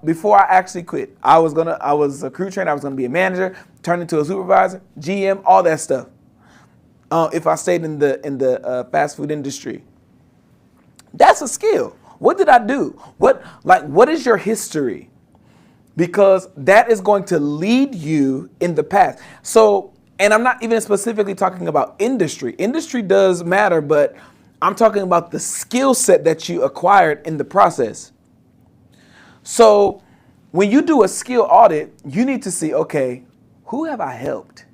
Before I actually quit, I was a crew trainer. I was gonna be a manager. turn into a supervisor, GM, all that stuff. If I stayed in the fast food industry, that's a skill. What did I do? What is your history? Because that is going to lead you in the past. So, and I'm not even specifically talking about industry. Industry does matter, but I'm talking about the skill set that you acquired in the process. So when you do a skill audit, you need to see, okay, who have I helped?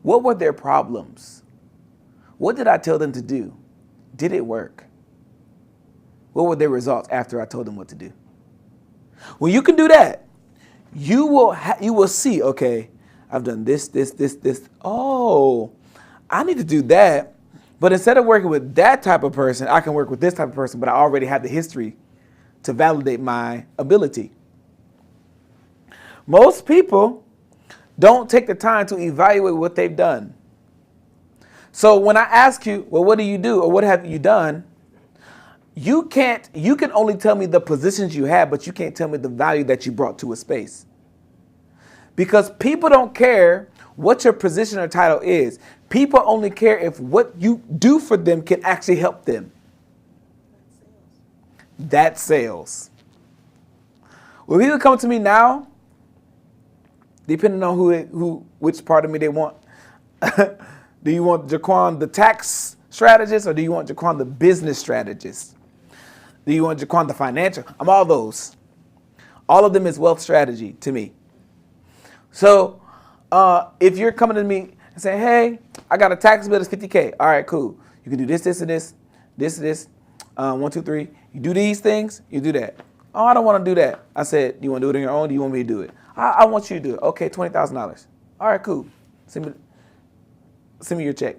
What were their problems? What did I tell them to do? Did it work? What were their results after I told them what to do? When you can do that, you will see, okay, I've done this. Oh, I need to do that. But instead of working with that type of person, I can work with this type of person, but I already have the history to validate my ability. Most people don't take the time to evaluate what they've done. So when I ask you, well, what do you do or what have you done? You can only tell me the positions you had, but you can't tell me the value that you brought to a space. Because people don't care what your position or title is. People only care if what you do for them can actually help them. That's sales. When people come to me now, depending on which part of me they want, do you want JaQuan the tax strategist or do you want JaQuan the business strategist? Do you want JaQuan the financial? I'm all those. All of them is wealth strategy to me. So if you're coming to me and saying, hey, I got a tax bill that's $50K. All right, cool. You can do this, this, and this, 1, 2, 3. You do these things, you do that. Oh, I don't want to do that. I said, do you want to do it on your own? Do you want me to do it? I want you to do it. Okay, $20,000. All right, cool. Send me your check.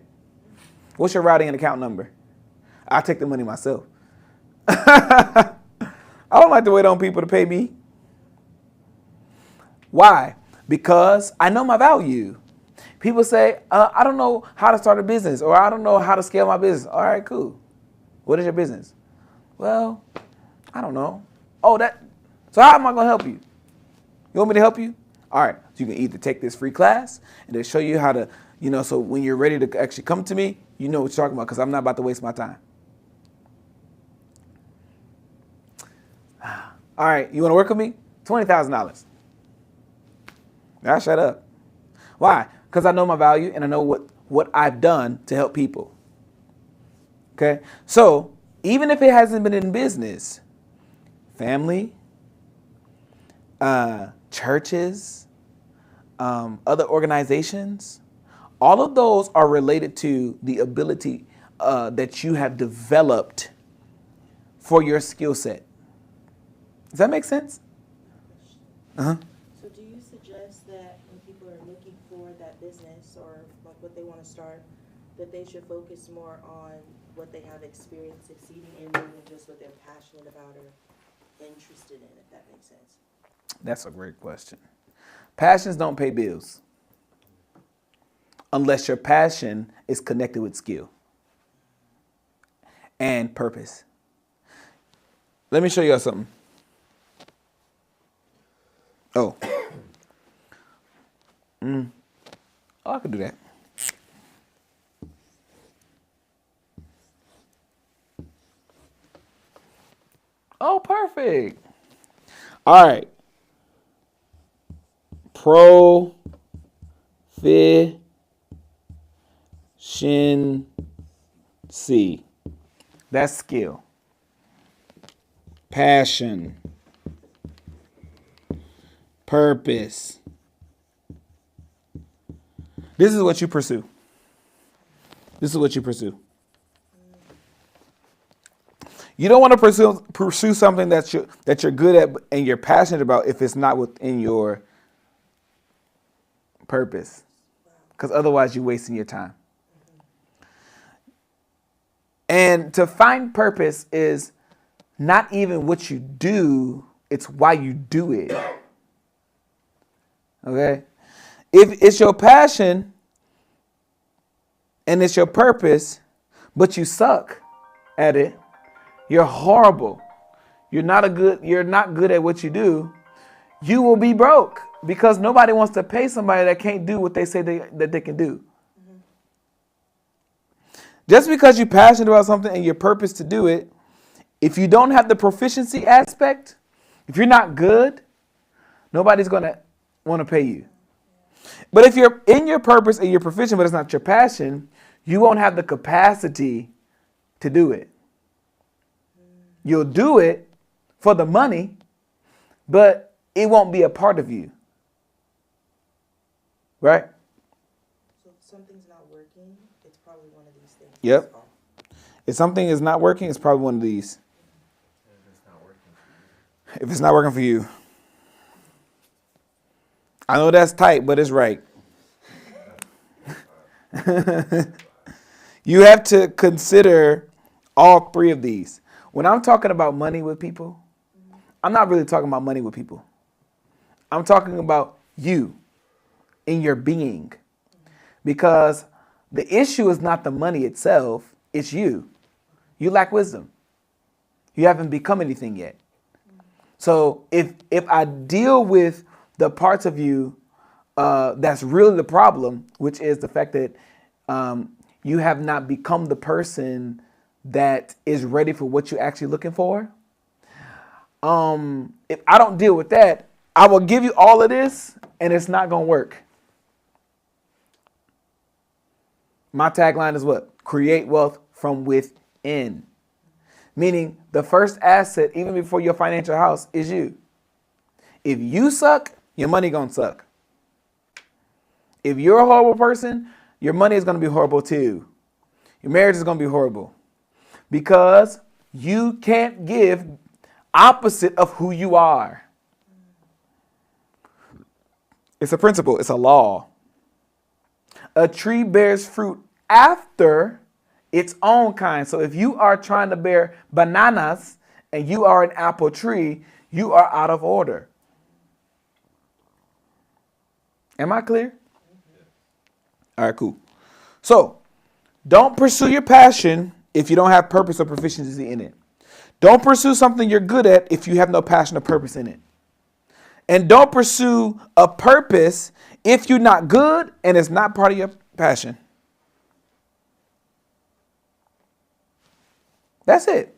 What's your routing and account number? I'll take the money myself. I don't like to wait on people to pay me. Why? Because I know my value. People say, I don't know how to start a business or I don't know how to scale my business. All right, cool. What is your business? Well, I don't know. Oh, so how am I going to help you? You want me to help you? All right. So you can either take this free class and they show you how to, so when you're ready to actually come to me, you know what you're talking about because I'm not about to waste my time. All right. You want to work with me? $20,000. Now shut up. Why? Because I know my value and I know what I've done to help people. Okay? So even if it hasn't been in business, family, churches, other organizations, all of those are related to the ability that you have developed for your skill set. Does that make sense? Uh-huh. So do you suggest that when people are looking for that business or like what they want to start, that they should focus more on what they have experience succeeding in rather than just what they're passionate about or interested in, if that makes sense? That's a great question. Passions don't pay bills unless your passion is connected with skill and purpose. Let me show you something. Oh, I could do that. Oh, perfect. All right. Proficiency. That's skill. Passion. Purpose. This is what you pursue. This is what you pursue. You don't want to pursue something that you're good at and you're passionate about if it's not within your purpose. Because otherwise you're wasting your time. And to find purpose is not even what you do, it's why you do it. Okay? If it's your passion and it's your purpose, but you suck at it, you're horrible, you're not good at what you do, you will be broke Because nobody wants to pay somebody that can't do what they say that they can do. Mm-hmm. Just because you're passionate about something and your purpose to do it, if you don't have the proficiency aspect, if you're not good, nobody's going to want to pay you. But if you're in your purpose and you're proficient, but it's not your passion, you won't have the capacity to do it. You'll do it for the money, but it won't be a part of you. Right? So if something's not working, it's probably one of these things. Yep. If something is not working, it's probably one of these. If it's not working for you. I know that's tight, but it's right. You have to consider all three of these. When I'm talking about money with people, I'm not really talking about money with people. I'm talking about you in your being. Because the issue is not the money itself, it's you. You lack wisdom. You haven't become anything yet. So if I deal with the parts of you that's really the problem, which is the fact that you have not become the person that is ready for what you're actually looking for. If I don't deal with that, I will give you all of this and it's not going to work. My tagline is what? Create wealth from within. Meaning the first asset, even before your financial house, is you. If you suck, your money gonna suck. If you're a horrible person, your money is gonna be horrible too. Your marriage is gonna be horrible. Because you can't give opposite of who you are. It's a principle, it's a law. A tree bears fruit after its own kind. So if you are trying to bear bananas and you are an apple tree, you are out of order. Am I clear? All right, cool. So don't pursue your passion if you don't have purpose or proficiency in it. Don't pursue something you're good at if you have no passion or purpose in it. And don't pursue a purpose if you're not good and it's not part of your passion. That's it.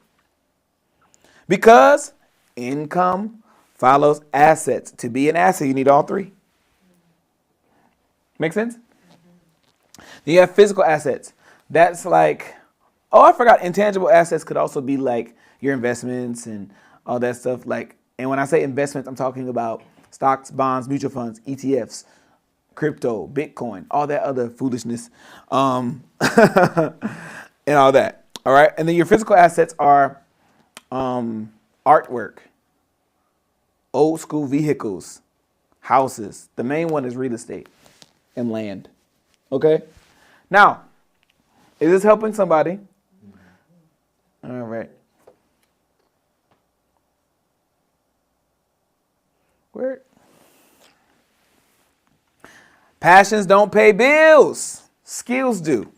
Because income follows assets. To be an asset, you need all three. Make sense? Mm-hmm. Then you have physical assets. That's like, oh, I forgot. Intangible assets could also be like your investments and all that stuff. Like, and when I say investments, I'm talking about stocks, bonds, mutual funds, ETFs, crypto, Bitcoin, all that other foolishness, and all that. All right. And then your physical assets are artwork, old school vehicles, houses. The main one is real estate and land. Okay. Now, is this helping somebody? All right. Where? Passions don't pay bills. Skills do.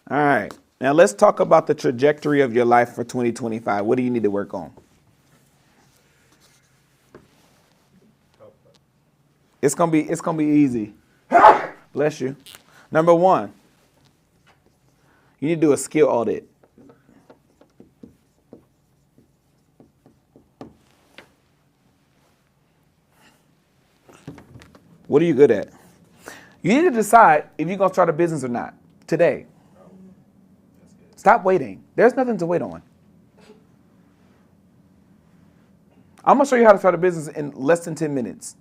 All right. Now let's talk about the trajectory of your life for 2025. What do you need to work on? It's gonna be easy. Bless you. Number one, you need to do a skill audit. What are you good at? You need to decide if you're gonna start a business or not today. Stop waiting. There's nothing to wait on. I'm going to show you how to start a business in less than 10 minutes.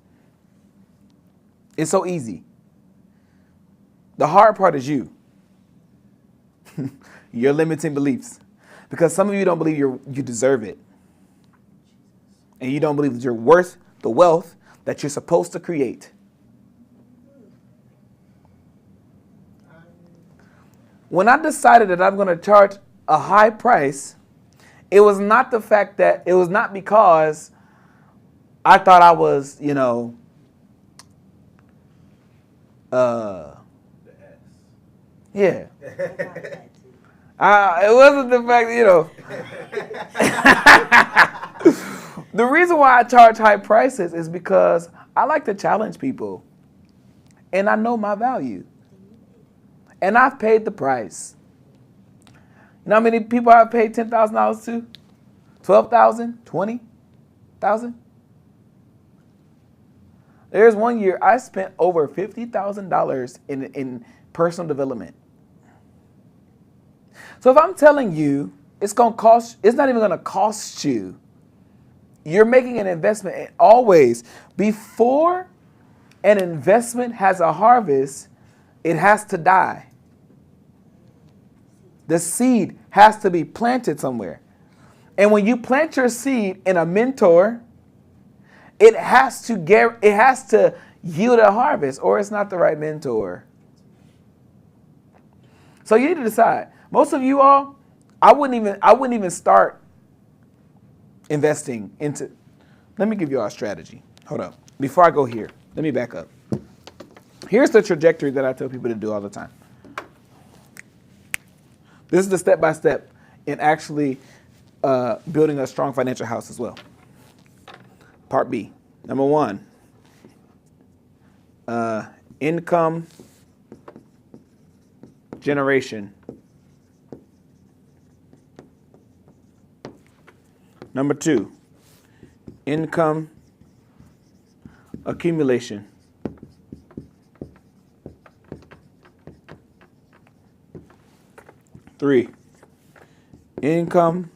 It's so easy. The hard part is you. Your limiting beliefs. Because some of you don't believe you deserve it. And you don't believe that you're worth the wealth that you're supposed to create. When I decided that I'm going to charge a high price, it was not because I thought I was, the S. Yeah. It wasn't the fact, The reason why I charge high prices is because I like to challenge people. And I know my value. And I've paid the price. You know how many people I've paid $10,000 to? 12,000? 20,000? There's one year I spent over $50,000 in personal development. So if I'm telling you it's not even going to cost you. You're making an investment, and always before an investment has a harvest, it has to die. The seed has to be planted somewhere. And when you plant your seed in a mentor, it has to yield a harvest, or it's not the right mentor. So you need to decide. Most of you all, I wouldn't even start investing into. Let me give you all a strategy. Hold up. Before I go here, let me back up. Here's the trajectory that I tell people to do all the time. This is the step-by-step in actually building a strong financial house as well. Part B. Number 1, income generation. Number 2, income accumulation. Three, income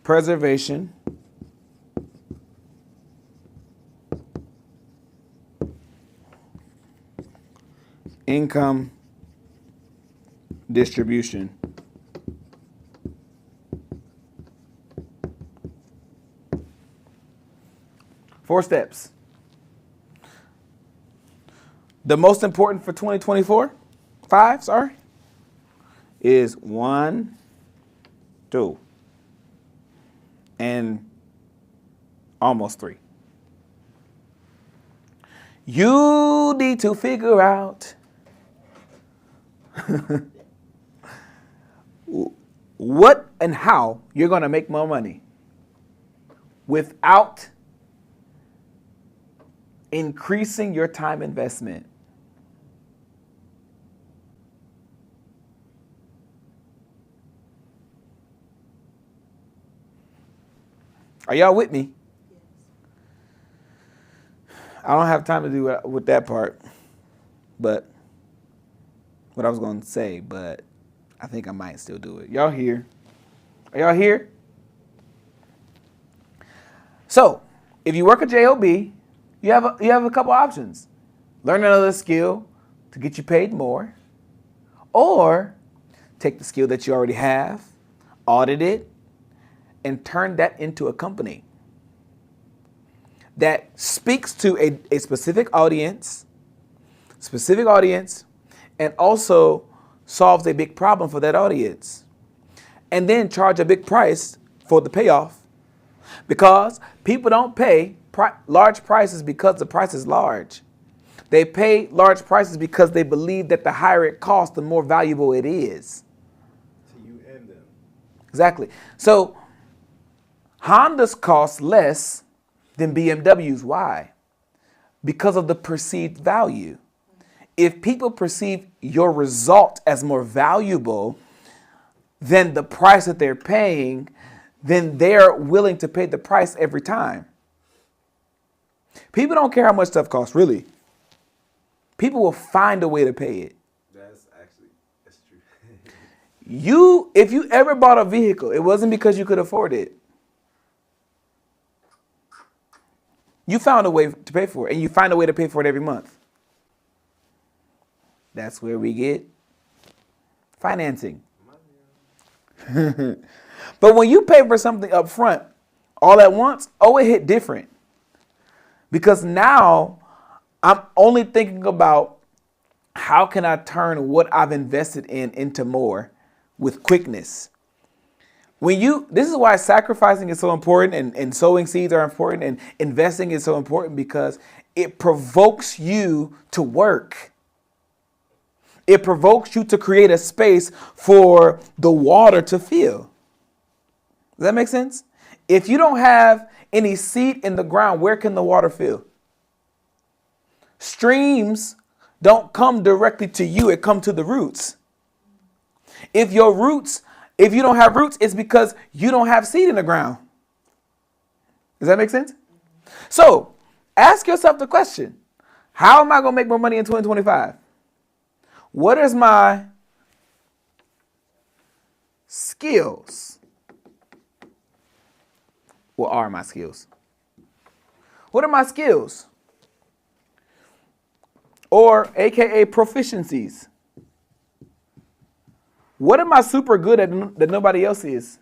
preservation. Income distribution. Four steps. The most important for 5, is 1, 2, and almost 3. You need to figure out what and how you're going to make more money without increasing your time investment. Are y'all with me? I don't have time to do with that part, but what I was going to say, but I think I might still do it. Y'all here? Are y'all here? So, if you work a job, you have a couple options. Learn another skill to get you paid more, or take the skill that you already have, audit it, and turn that into a company that speaks to a specific audience, and also solves a big problem for that audience. And then charge a big price for the payoff. Because people don't pay large prices because the price is large. They pay large prices because they believe that the higher it costs, the more valuable it is. To you and them. Exactly. So Hondas cost less than BMWs. Why? Because of the perceived value. If people perceive your result as more valuable than the price that they're paying, then they're willing to pay the price every time. People don't care how much stuff costs, really. People will find a way to pay it. That's true. If you ever bought a vehicle, it wasn't because you could afford it. You found a way to pay for it, and you find a way to pay for it every month. That's where we get financing. But when you pay for something up front, all at once, it hit different. Because now I'm only thinking about how can I turn what I've invested into more with quickness. This is why sacrificing is so important, and sowing seeds are important, and investing is so important, because it provokes you to work. It provokes you to create a space for the water to fill. Does that make sense? If you don't have any seed in the ground, where can the water fill? Streams don't come directly to you. It comes to the roots. If you don't have roots, it's because you don't have seed in the ground. Does that make sense? So ask yourself the question, how am I going to make more money in 2025? What is my skills? What are my skills? What are my skills? Or AKA proficiencies. What am I super good at that nobody else is?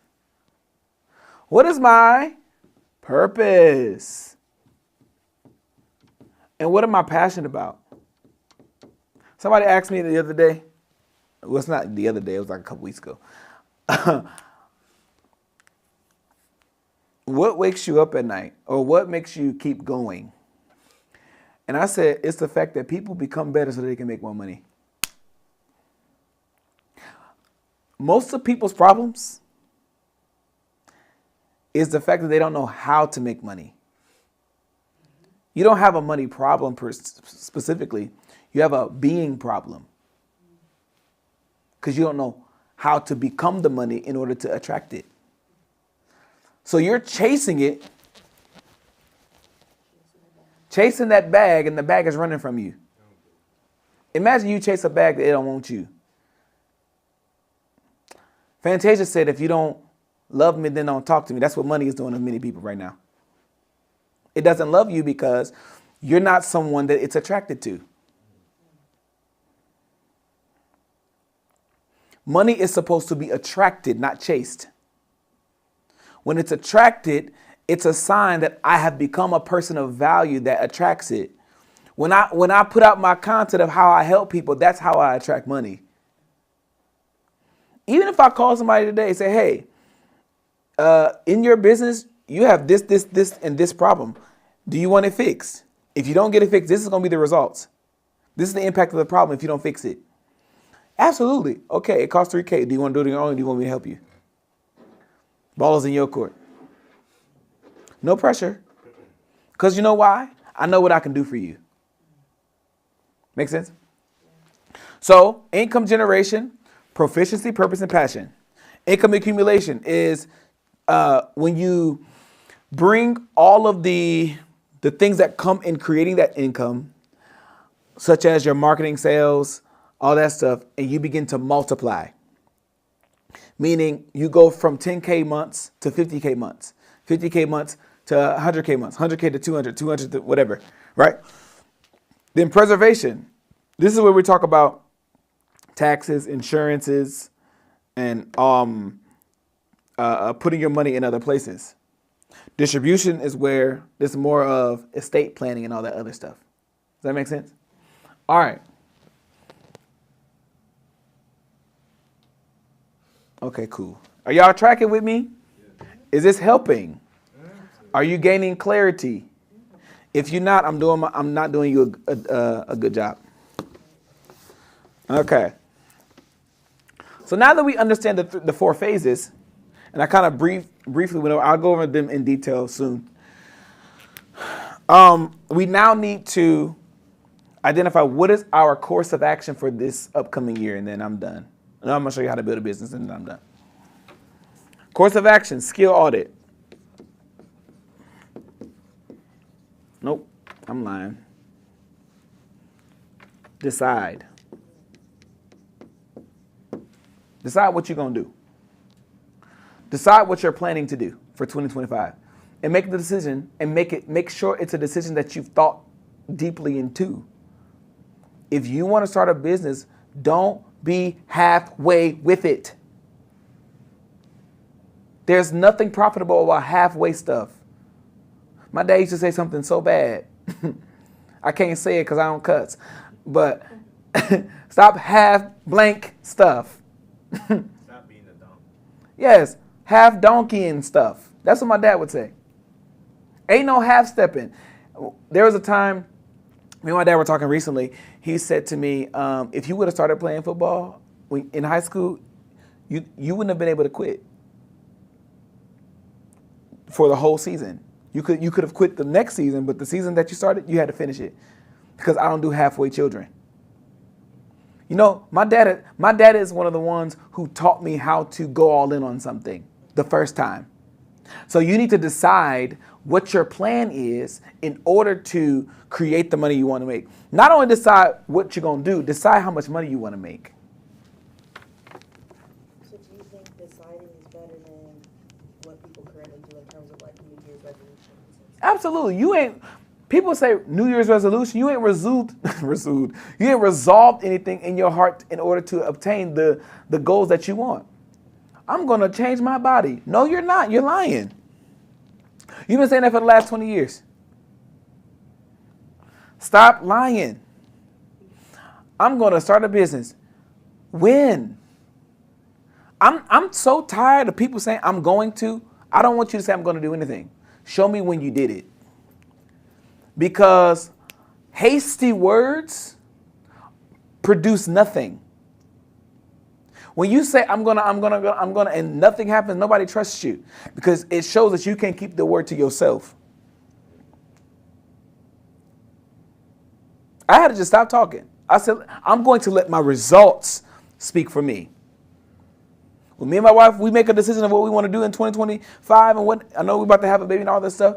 What is my purpose? And what am I passionate about? Somebody asked me the other day. Well, it's not the other day. It was like a couple weeks ago. What wakes you up at night? Or what makes you keep going? And I said, it's the fact that people become better so they can make more money. Most of people's problems is the fact that they don't know how to make money. You don't have a money problem specifically. You have a being problem. Because you don't know how to become the money in order to attract it. So you're chasing it. Chasing that bag, and the bag is running from you. Imagine you chase a bag that it don't want you. Fantasia said, if you don't love me, then don't talk to me. That's what money is doing to many people right now. It doesn't love you because you're not someone that it's attracted to. Money is supposed to be attracted, not chased. When it's attracted, it's a sign that I have become a person of value that attracts it. When I put out my content of how I help people, that's how I attract money. Even if I call somebody today and say, hey, in your business, you have this, and this problem. Do you want it fixed? If you don't get it fixed, this is going to be the results. This is the impact of the problem if you don't fix it. Absolutely. Okay, it costs $3,000. Do you want to do it on your own or do you want me to help you? Ball is in your court. No pressure. Because you know why? I know what I can do for you. Make sense? So, income generation, proficiency, purpose, and passion. Income accumulation is when you bring all of the things that come in creating that income, such as your marketing, sales, all that stuff, and you begin to multiply. Meaning you go from 10K months to 50K months, 50K months to 100K months, 100K to 200, 200 to whatever, right? Then preservation. This is where we talk about taxes, insurances, and putting your money in other places. Distribution is where there's more of estate planning and all that other stuff. Does that make sense? All right. Okay, cool. Are y'all tracking with me? Is this helping? Are you gaining clarity? If you're not, I'm not doing you a good job. Okay. So now that we understand the four phases, and I kind of briefly went over, I'll go over them in detail soon. We now need to identify what is our course of action for this upcoming year, and then I'm done. And I'm going to show you how to build a business, and then I'm done. Course of action, skill audit. Nope, I'm lying. Decide. Decide what you're going to do. Decide what you're planning to do for 2025. And make the decision and make sure it's a decision that you've thought deeply into. If you want to start a business, don't be halfway with it. There's nothing profitable about halfway stuff. My dad used to say something so bad. I can't say it because I don't cuss. But stop half blank stuff. Stop being a donkey. Yes, half donkeying stuff. That's what my dad would say. Ain't no half stepping. There was a time, me and my dad were talking recently. He said to me, if you would have started playing football in high school, you wouldn't have been able to quit. for the whole season. You could have quit the next season, but the season that you started, you had to finish it. Because I don't do halfway children. You know, my dad is one of the ones who taught me how to go all in on something the first time. So you need to decide what your plan is in order to create the money you want to make. Not only decide what you're going to do, decide how much money you want to make. So do you think deciding is better than what people currently do in terms of like New Year's resolutions? Absolutely. People say New Year's resolution, you ain't you ain't resolved anything in your heart in order to obtain the goals that you want. I'm going to change my body. No, you're not. You're lying. You've been saying that for the last 20 years. Stop lying. I'm going to start a business. When? I'm so tired of people saying I'm going to. I don't want you to say I'm going to do anything. Show me when you did it. Because hasty words produce nothing. When you say I'm gonna, and nothing happens, nobody trusts you because it shows that you can't keep the word to yourself. I had to just stop talking. I said, I'm going to let my results speak for me. When me and my wife, we make a decision of what we want to do in 2025 and what I know we're about to have a baby and all this stuff.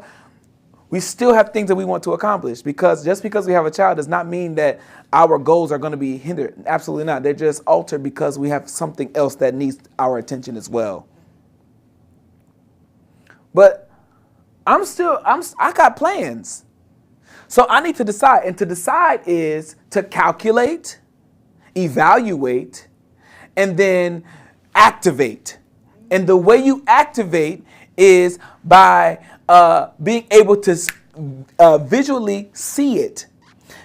We still have things that we want to accomplish because just because we have a child does not mean that our goals are going to be hindered. Absolutely not. They're just altered because we have something else that needs our attention as well. But I got plans. So I need to decide. And to decide is to calculate, evaluate, and then activate. And the way you activate is by being able to visually see it.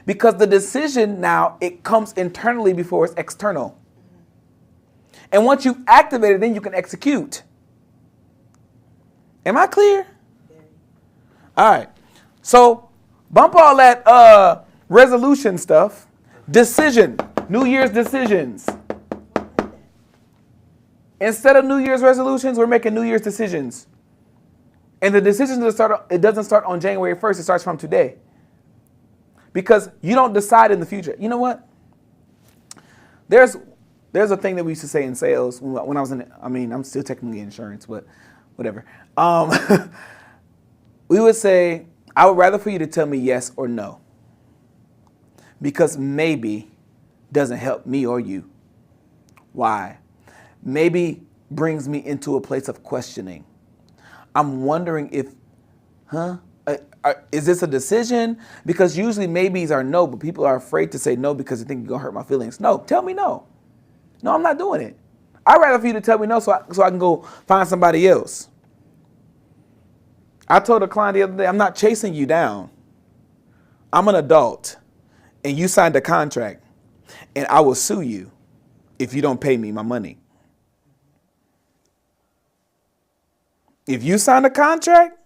Because the decision now, it comes internally before it's external. And once you've activated, then you can execute. Am I clear? All right. So bump all that resolution stuff. Decision. New Year's decisions. Instead of New Year's resolutions, we're making New Year's decisions. And the decision it doesn't start on January 1st. It starts from today. Because you don't decide in the future. You know what? There's a thing that we used to say in sales when I was I'm still technically in insurance, but whatever. We would say, I would rather for you to tell me yes or no. Because maybe doesn't help me or you. Why? Maybe brings me into a place of questioning. I'm wondering if, is this a decision? Because usually maybes are no, but people are afraid to say no because they think you're going to hurt my feelings. No, tell me no. No, I'm not doing it. I'd rather for you to tell me no so I can go find somebody else. I told a client the other day, I'm not chasing you down. I'm an adult, and you signed a contract, and I will sue you if you don't pay me my money. If you sign a contract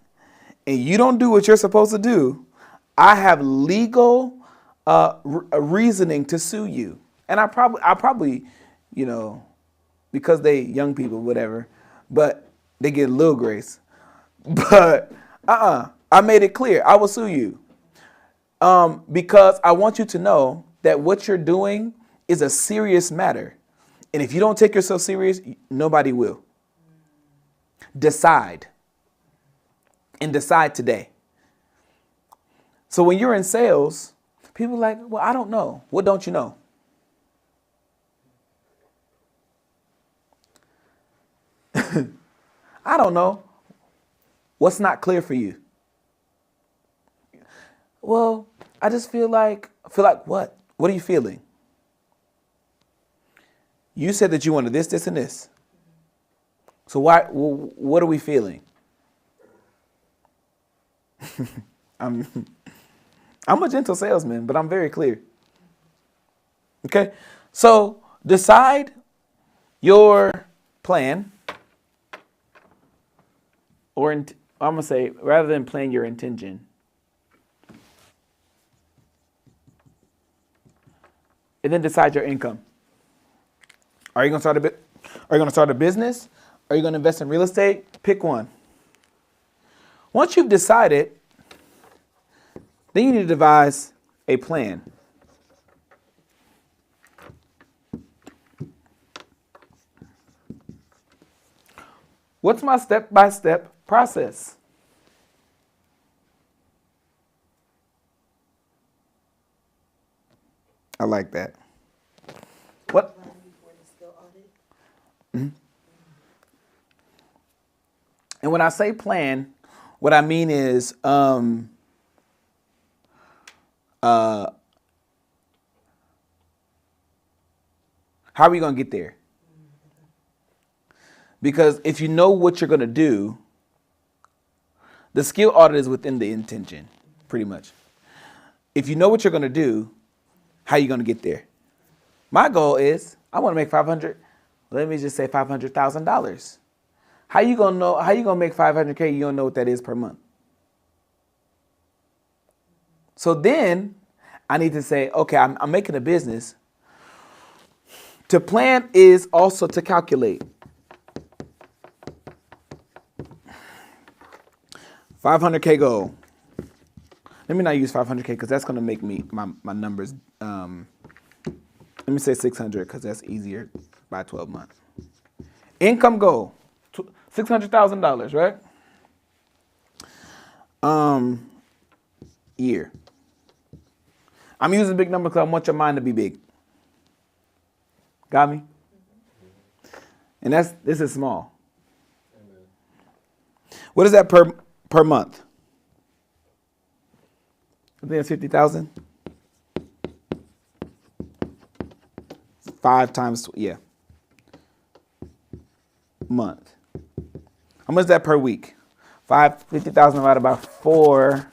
and you don't do what you're supposed to do, I have legal reasoning to sue you. And I probably, because they young people, whatever, but they get a little grace. But I made it clear. I will sue you. Because I want you to know that what you're doing is a serious matter. And if you don't take yourself serious, nobody will. Decide. And decide today. So when you're in sales, people are like, well, I don't know. What don't you know? I don't know. What's not clear for you? Well, I just feel like what? What are you feeling? You said that you wanted this, this, and this. So what are we feeling? I'm a gentle salesman, but I'm very clear. Okay? So decide your plan, or I'm going to say, rather than plan your intention. And then decide your income. Are you going to start a business? Are you going to invest in real estate? Pick one. Once you've decided, then you need to devise a plan. What's my step-by-step process? I like that. What? Plan before the skill audit. And when I say plan, what I mean is how are we going to get there? Because if you know what you're going to do, the skill audit is within the intention, pretty much. If you know what you're going to do, how are you going to get there? My goal is I want to make let me just say $500,000. How you going to know, how you going to make $500K? You don't know what that is per month. So then I need to say, okay, I'm making a business. To plan is also to calculate. 500K goal. Let me not use 500K because that's going to make me my numbers. Let me say 600 because that's easier by 12 months. Income goal, $600,000, right? Year. I'm using big numbers because I want your mind to be big. Got me? And this is small. What is that per month? I think it's 50,000. 5 times, yeah. Month. How much is that per week? 50,000 divided by 4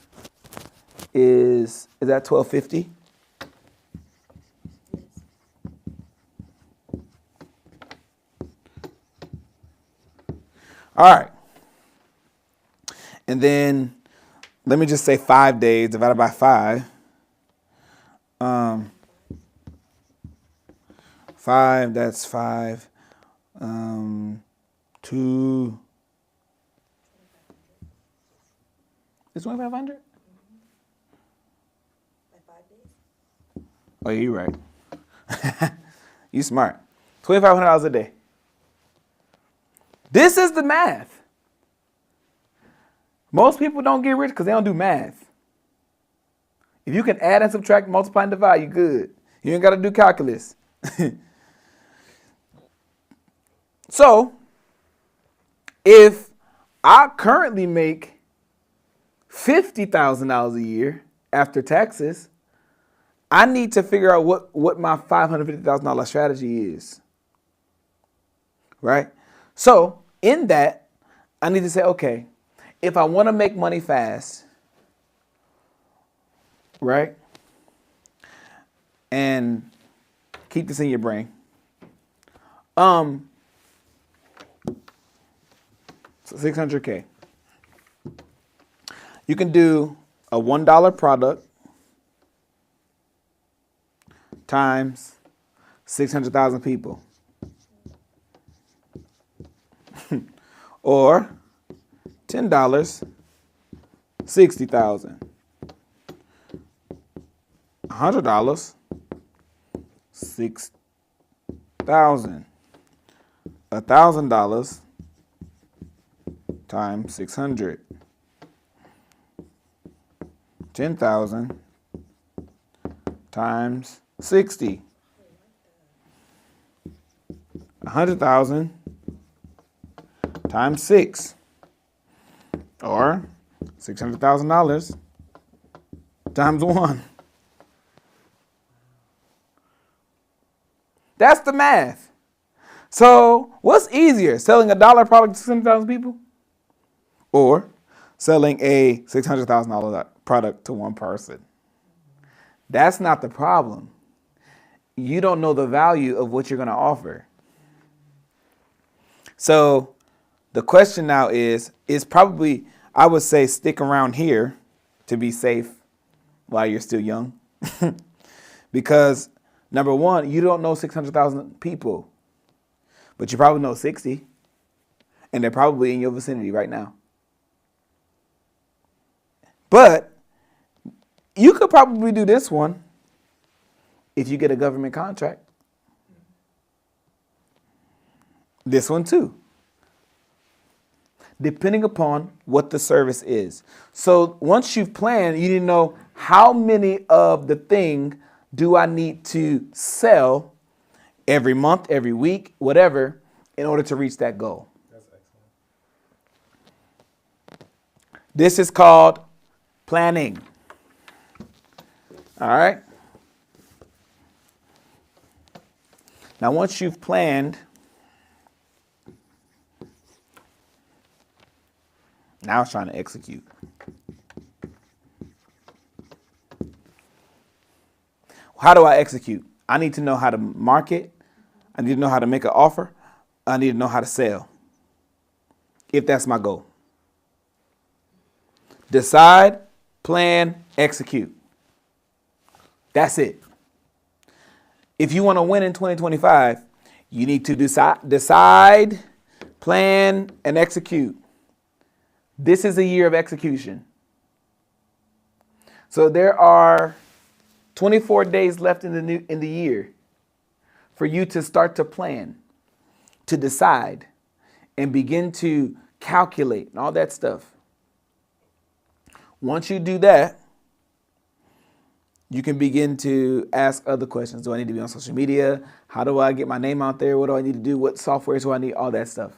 is that 1250? All right. And then let me just say 5 days divided by 5. 5, that's 5. 2. Is 2,500? Like 5 days? Oh, yeah, you're right. You smart. $2,500 a day. This is the math. Most people don't get rich because they don't do math. If you can add and subtract, multiply and divide, you're good. You ain't got to do calculus. So, if I currently make $50,000 a year after taxes, I need to figure out what my $550,000 strategy is. Right? So, in that, I need to say, okay, if I want to make money fast, right? And keep this in your brain. So 600K. You can do a $1 product times 600,000 people. Or $10, 60,000. $100, 6,000. $1,000 times 600. 10,000 times 60. 100,000 times 6. Or $600,000 times 1. That's the math. So what's easier, selling a $1 product to 600,000 people or selling a $600,000 product to one person? That's not the problem. You don't know the value of what you're going to offer. So the question now is probably, I would say, stick around here to be safe while you're still young. Because number one, you don't know 600,000 people, but you probably know 60, and they're probably in your vicinity right now. But you could probably do this one if you get a government contract. This one too. Depending upon what the service is. So once you've planned, you need to know how many of the thing do I need to sell every month, every week, whatever, in order to reach that goal. That's excellent. This is called planning. All right. Now, once you've planned, now it's trying to execute. How do I execute? I need to know how to market. I need to know how to make an offer. I need to know how to sell, if that's my goal. Decide, plan, execute. That's it. If you want to win in 2025, you need to decide, plan, and execute. This is a year of execution. So there are 24 days left in the year for you to start to plan, to decide, and begin to calculate and all that stuff. Once you do that, you can begin to ask other questions. Do I need to be on social media? How do I get my name out there? What do I need to do? What software do I need? All that stuff.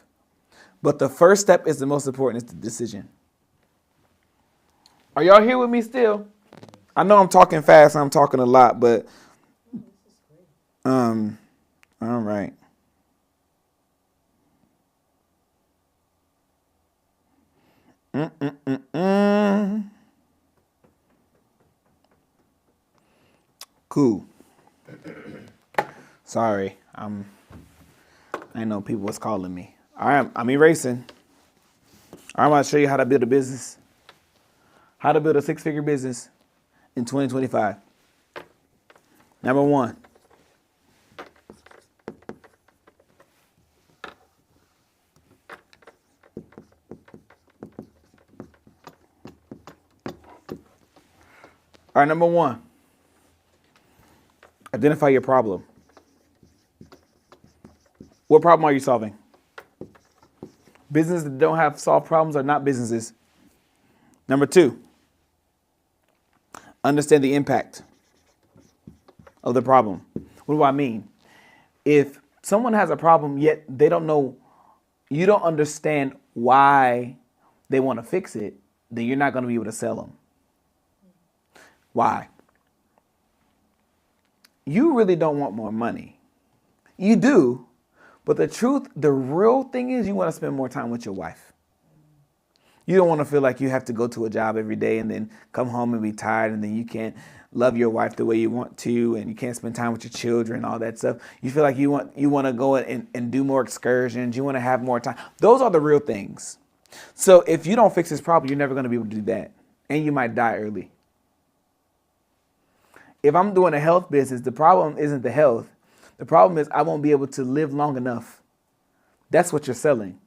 But the first step is the most important, it's the decision. Are y'all here with me still? I know I'm talking fast and I'm talking a lot, but all right. Cool. Sorry, I know people was calling me. All right, I'm erasing. I'm going to show you how to build a business, how to build a six-figure business in 2025. Number one. All right, number one. Identify your problem. What problem are you solving? Businesses that don't have solved problems are not businesses. Number two, understand the impact of the problem. What do I mean? If someone has a problem, yet they don't know, you don't understand why they want to fix it, then you're not going to be able to sell them. Why? You really don't want more money. You do, but the real thing is you want to spend more time with your wife. You don't want to feel like you have to go to a job every day and then come home and be tired and then you can't love your wife the way you want to and you can't spend time with your children, all that stuff. You feel like you want to go and do more excursions. You want to have more time. Those are the real things. So if you don't fix this problem, you're never going to be able to do that. And you might die early. If I'm doing a health business, the problem isn't the health. The problem is I won't be able to live long enough. That's what you're selling.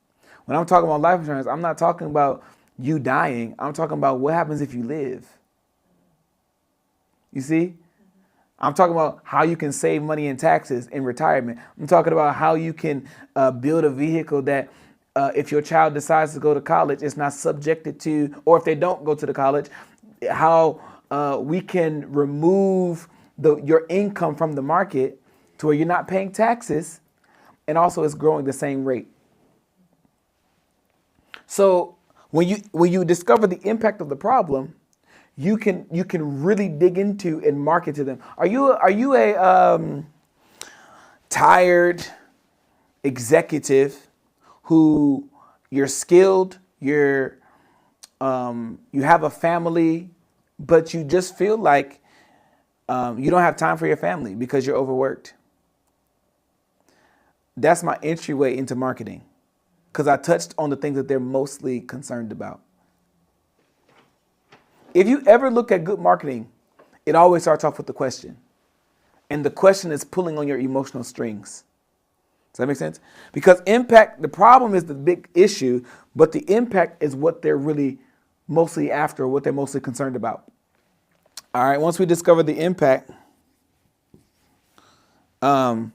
When I'm talking about life insurance, I'm not talking about you dying. I'm talking about what happens if you live. You see? I'm talking about how you can save money in taxes in retirement. I'm talking about how you can build a vehicle that if your child decides to go to college, it's not subjected to, or if they don't go to the college, how we can remove your income from the market to where you're not paying taxes, and also it's growing the same rate. So when you discover the impact of the problem, you can really dig into and market to them. Are you a tired executive who you're skilled, you have a family, but you just feel like you don't have time for your family because you're overworked? That's my entryway into marketing, because I touched on the things that they're mostly concerned about. If you ever look at good marketing, it always starts off with the question. And the question is pulling on your emotional strings. Does that make sense? Because impact, the problem is the big issue, but the impact is what they're really mostly after, what they're mostly concerned about. All right, once we discover the impact, then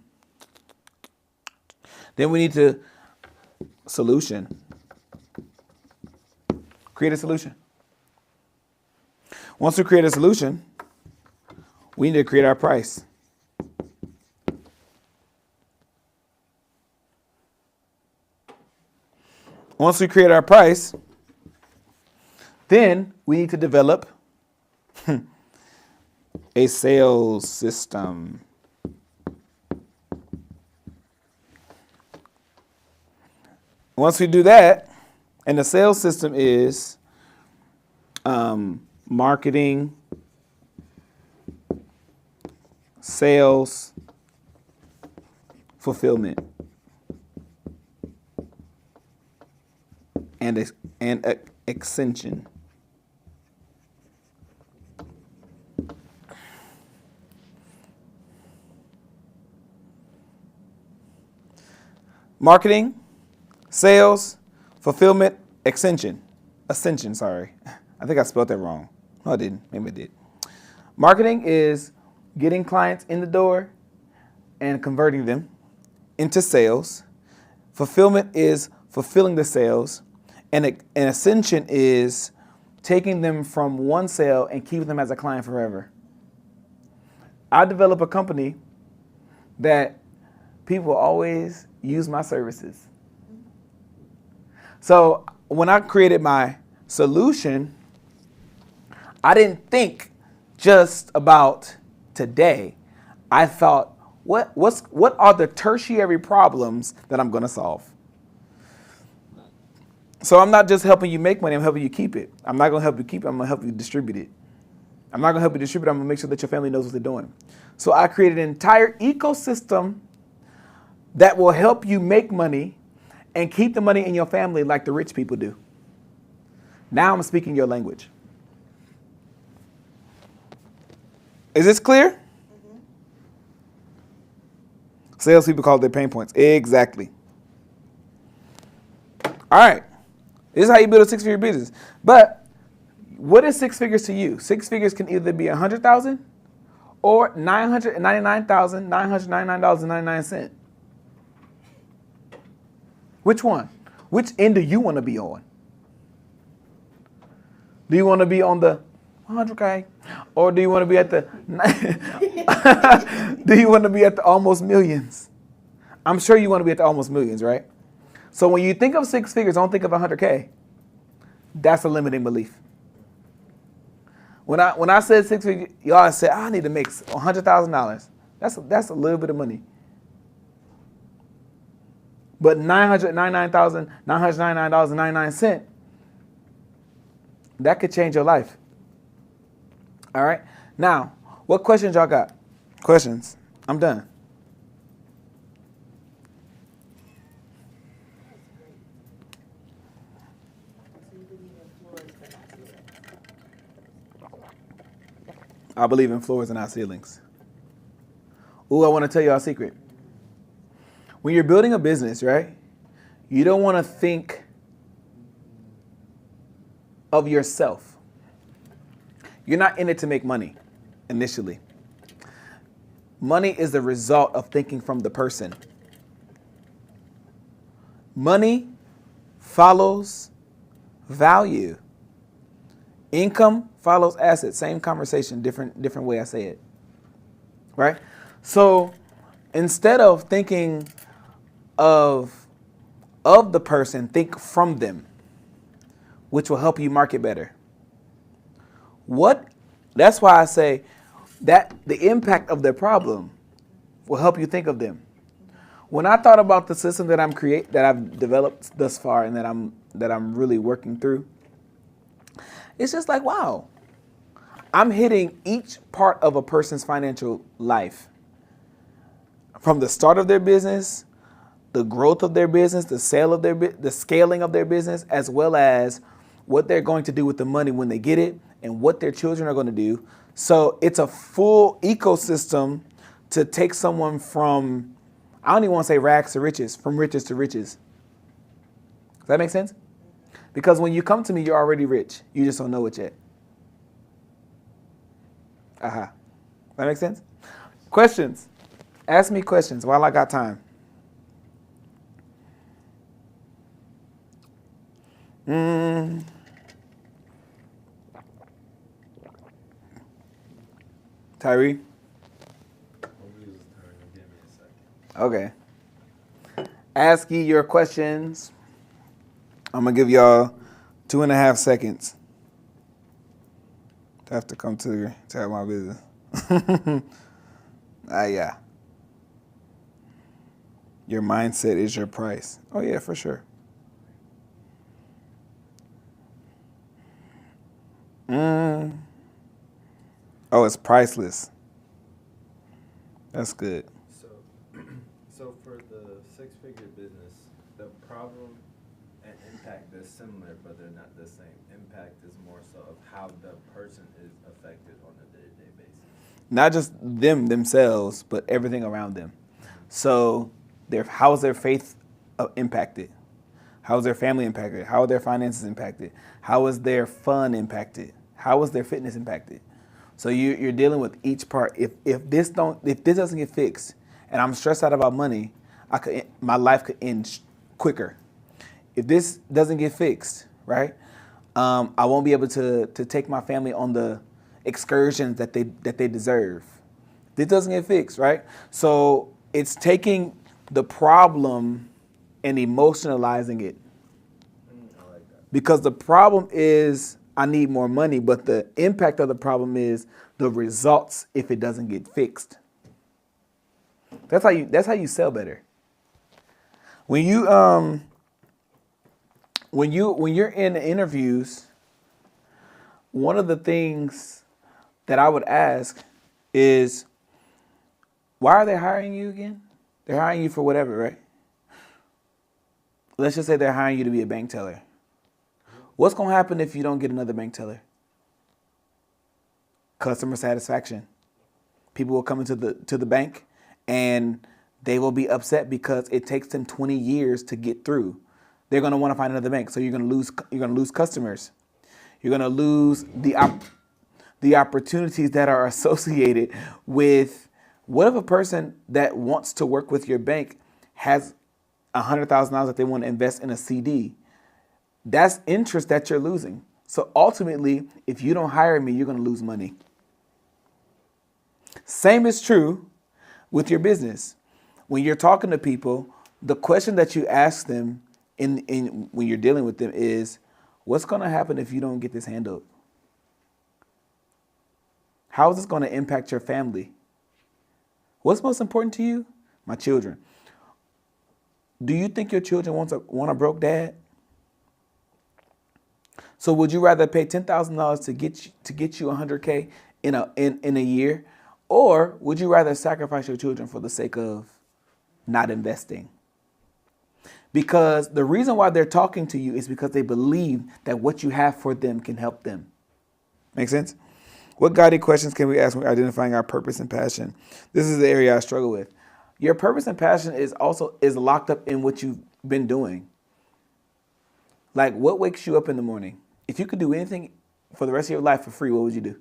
we need to create a solution. Once we create a solution, we need to create our price. Once we create our price, then we need to develop a sales system. Once we do that, and the sales system is marketing, sales, fulfillment, and extension. Marketing, sales, fulfillment, ascension, sorry. I think I spelled that wrong. No, I didn't. Maybe I did. Marketing is getting clients in the door and converting them into sales. Fulfillment is fulfilling the sales. And ascension is taking them from one sale and keeping them as a client forever. I develop a company that people always use my services. So when I created my solution, I didn't think just about today. I thought, what are the tertiary problems that I'm going to solve? So I'm not just helping you make money, I'm helping you keep it. I'm not going to help you keep it, I'm going to help you distribute it. I'm not going to help you distribute it, I'm going to make sure that your family knows what they're doing. So I created an entire ecosystem that will help you make money and keep the money in your family like the rich people do. Now I'm speaking your language. Is this clear? Mm-hmm. Salespeople call it their pain points. Exactly. All right. This is how you build a six-figure business. But what is six figures to you? Six figures can either be $100,000 or $999,999.99. Which one? Which end do you want to be on? Do you want to be on the 100K? Or do you want to be at the do you want to be at the almost millions? I'm sure you want to be at the almost millions, right? So when you think of six figures, don't think of 100K. That's a limiting belief. When I said six figures, y'all said, I need to make $100,000. That's a little bit of money. But $999,999.99, that could change your life. All right? Now, what questions y'all got? Questions? I'm done. I believe in floors and not ceilings. Ooh, I want to tell you a secret. When you're building a business, right, you don't want to think of yourself. You're not in it to make money initially. Money is the result of thinking from the person. Money follows value. Income follows assets. Same conversation, different way I say it. Right? So instead of thinking of the person, think from them, which will help you market better. That's why I say that the impact of their problem will help you think of them. When I thought about the system that I've developed thus far and that I'm really working through, it's just like, wow, I'm hitting each part of a person's financial life. From the start of their business, the growth of their business, the scaling of their business, as well as what they're going to do with the money when they get it and what their children are going to do. So it's a full ecosystem to take someone from, I don't even want to say rags to riches, from riches to riches. Does that make sense? Because when you come to me, you're already rich. You just don't know it yet. Aha. That makes sense? Questions? Ask me questions while I got time. Tyree? Mobile's turn. Give me a second. Okay. Ask ye your questions. I'm going to give y'all 2.5 seconds. I have to come to have my business. Yeah. Your mindset is your price. Oh, yeah, for sure. Oh, it's priceless. That's good. So, so for the six-figure business, the problem and impact is similar, but they're not the same. Impact is more so of how the person is affected on a day-to-day basis. Not just themselves, but everything around them. So how is their faith impacted? How is their family impacted? How are their finances impacted? How is their fun impacted? How is their fitness impacted? So you're dealing with each part. If this doesn't get fixed, and I'm stressed out about money, my life could end quicker. If this doesn't get fixed, right, I won't be able to take my family on the excursions that they deserve. This doesn't get fixed, right? So it's taking the problem and emotionalizing it. I like that. Because the problem is I need more money, but the impact of the problem is the results if it doesn't get fixed. That's how you sell better. When you're in interviews, one of the things that I would ask is, why are they hiring you again? They're hiring you for whatever, right? Let's just say they're hiring you to be a bank teller. What's going to happen if you don't get another bank teller? Customer satisfaction. People will come into the bank and they will be upset because it takes them 20 years to get through. They're going to want to find another bank, so you're going to lose customers. You're going to lose the opportunities that are associated with. What if a person that wants to work with your bank has $100,000 that they want to invest in a CD? That's interest that you're losing. So ultimately, if you don't hire me, you're going to lose money. Same is true with your business. When you're talking to people, the question that you ask them when you're dealing with them is, what's going to happen if you don't get this handled? How is this going to impact your family? What's most important to you? My children. Do you think your children want a broke dad? So would you rather pay $10,000 to get you $100K in a year, or would you rather sacrifice your children for the sake of not investing? Because the reason why they're talking to you is because they believe that what you have for them can help them. Make sense? What guided questions can we ask when identifying our purpose and passion? This is the area I struggle with. Your purpose and passion is locked up in what you've been doing. Like, what wakes you up in the morning? If you could do anything for the rest of your life for free, what would you do?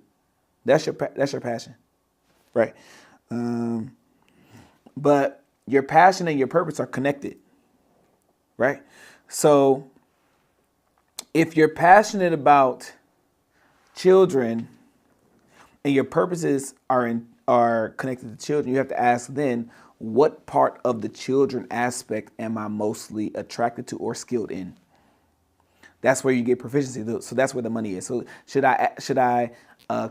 That's your passion, right? But your passion and your purpose are connected, right? So if you're passionate about children and your purposes are connected to children, you have to ask then, what part of the children aspect am I mostly attracted to or skilled in? That's where you get proficiency. So that's where the money is. So should I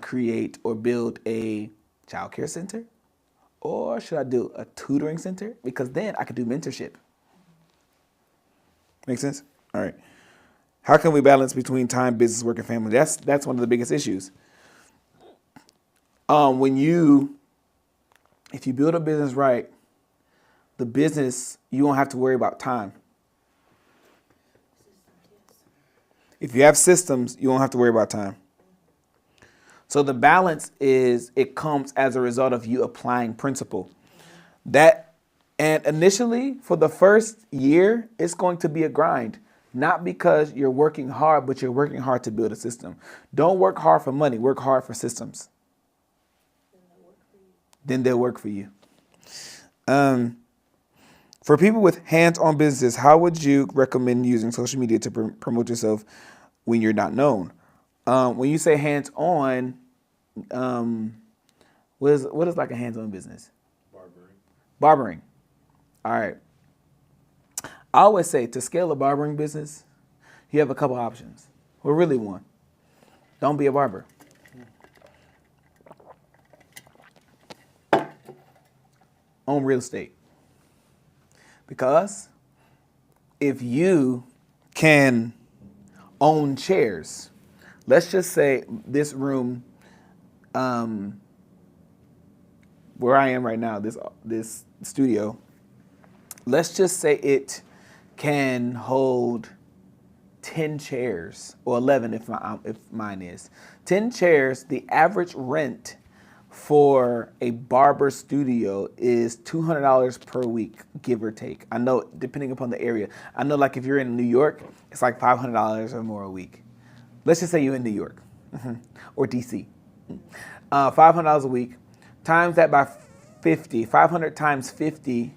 create or build a child care center? Or should I do a tutoring center? Because then I could do mentorship. Make sense? All right. How can we balance between time, business, work, and family? That's one of the biggest issues. If you build a business right, the business, you won't have to worry about time. If you have systems, you won't have to worry about time. So the balance it comes as a result of you applying principle. And initially, for the first year, it's going to be a grind. Not because you're working hard, but you're working hard to build a system. Don't work hard for money. Work hard for systems. Then they'll work for you. For people with hands-on businesses, how would you recommend using social media to promote yourself when you're not known? When you say hands-on, what is like a hands-on business? Barbering. All right. I always say to scale a barbering business, you have a couple options. Well, really one. Don't be a barber. Own real estate. Because if you can own chairs, let's just say this room, where I am right now, this studio, let's just say it can hold 10 chairs, or 11 if mine is. 10 chairs, the average rent for a barber studio is $200 per week, give or take. I know, depending upon the area. I know, like, if you're in New York, it's like $500 or more a week. Let's just say you're in New York or DC. $500 a week, times that by 50. 500 times 50,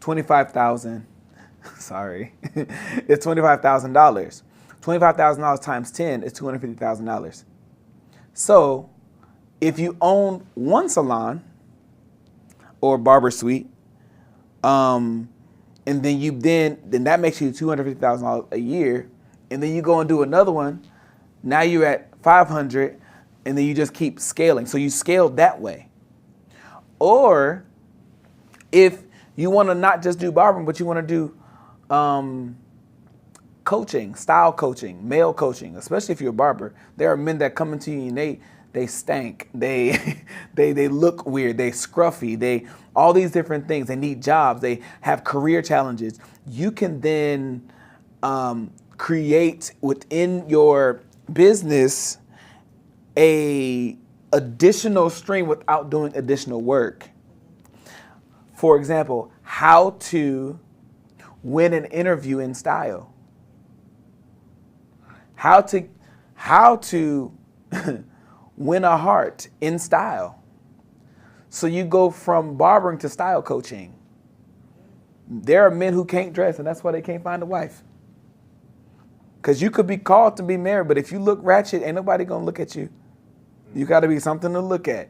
25,000. Sorry, it's $25,000. $25,000 times 10 is $250,000. So, if you own one salon or barber suite, and then that makes you $250,000 a year, and then you go and do another one, now you're at 500, and then you just keep scaling. So you scale that way. Or if you want to not just do barbering, but you want to do coaching, style coaching, male coaching, especially if you're a barber. There are men that come into you and they stank, they look weird, they scruffy, they all these different things. They need jobs, they have career challenges. You can then create within your business a additional stream without doing additional work. For example, how to win an interview in style. How to win a heart in style. So you go from barbering to style coaching. There are men who can't dress, and that's why they can't find a wife. Because you could be called to be married, but if you look ratchet, ain't nobody going to look at you. You got to be something to look at.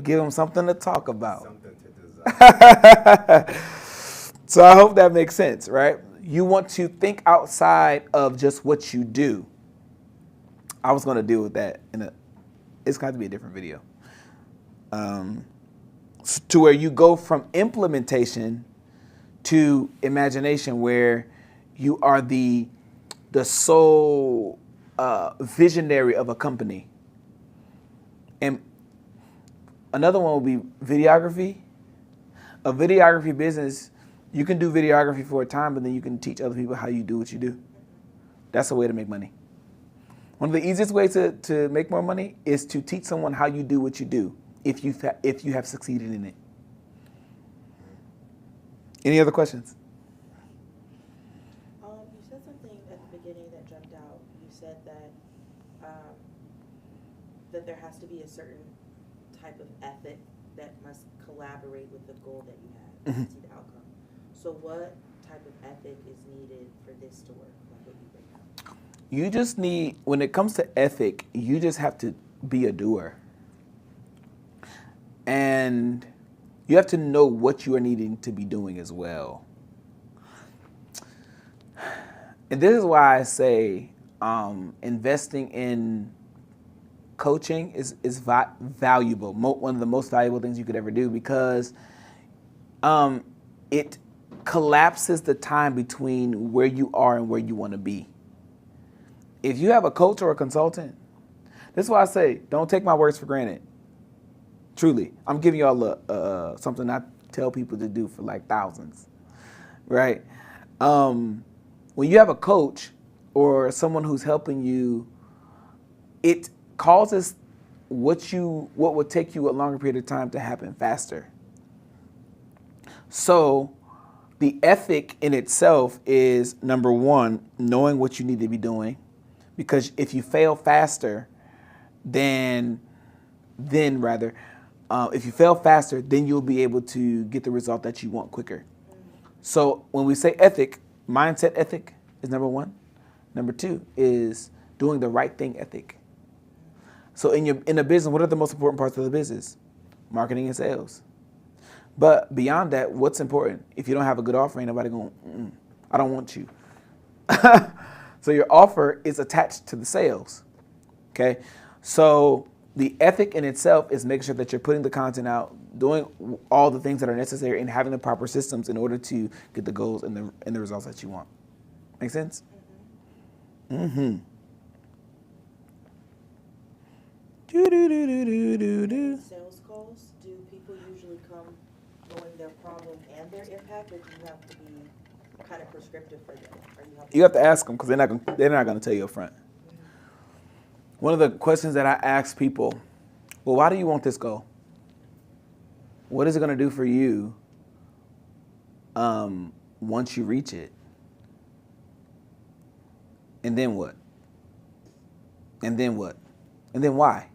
Give them something to talk about. Something to desire. So I hope that makes sense, right? You want to think outside of just what you do. I was going to deal with that it's got to be a different video. To where you go from implementation to imagination, where you are the sole visionary of a company. And another one would be videography. A videography business, you can do videography for a time, but then you can teach other people how you do what you do. That's a way to make money. One of the easiest ways to make more money is to teach someone how you do what you do, if you have succeeded in it. Any other questions? You said something at the beginning that jumped out. You said that that there has to be a certain type of ethic that must collaborate with the goal that you have to see the outcome. So what type of ethic is needed for this to work? Like what you bring out? You just need, when it comes to ethic, you just have to be a doer. And you have to know what you are needing to be doing as well. And this is why I say investing in coaching is valuable. One of the most valuable things you could ever do, because it collapses the time between where you are and where you want to be. If you have a coach or a consultant, this is why I say, don't take my words for granted. Truly, I'm giving y'all something I tell people to do for like thousands, right? When you have a coach or someone who's helping you, it causes what would take you a longer period of time to happen faster. So The ethic in itself is, number one, knowing what you need to be doing. Because if you fail faster, then if you fail faster, then you'll be able to get the result that you want quicker. So when we say ethic, mindset ethic is number one. Number two is doing the right thing ethic. So in a business, what are the most important parts of the business? Marketing and sales. But beyond that, what's important? If you don't have a good offer, ain't nobody going, I don't want you. So your offer is attached to the sales. Okay? So the ethic in itself is making sure that you're putting the content out, doing all the things that are necessary, and having the proper systems in order to get the goals and the results that you want. Make sense? Mm-hmm. Sales calls, do people usually come knowing their problem and their impact, or do you have to be kind of prescriptive for them? Or you have to ask them because they're not going to tell you up front. One of the questions that I ask people, well, why do you want this goal? What is it going to do for you once you reach it? And then what? And then what? And then why?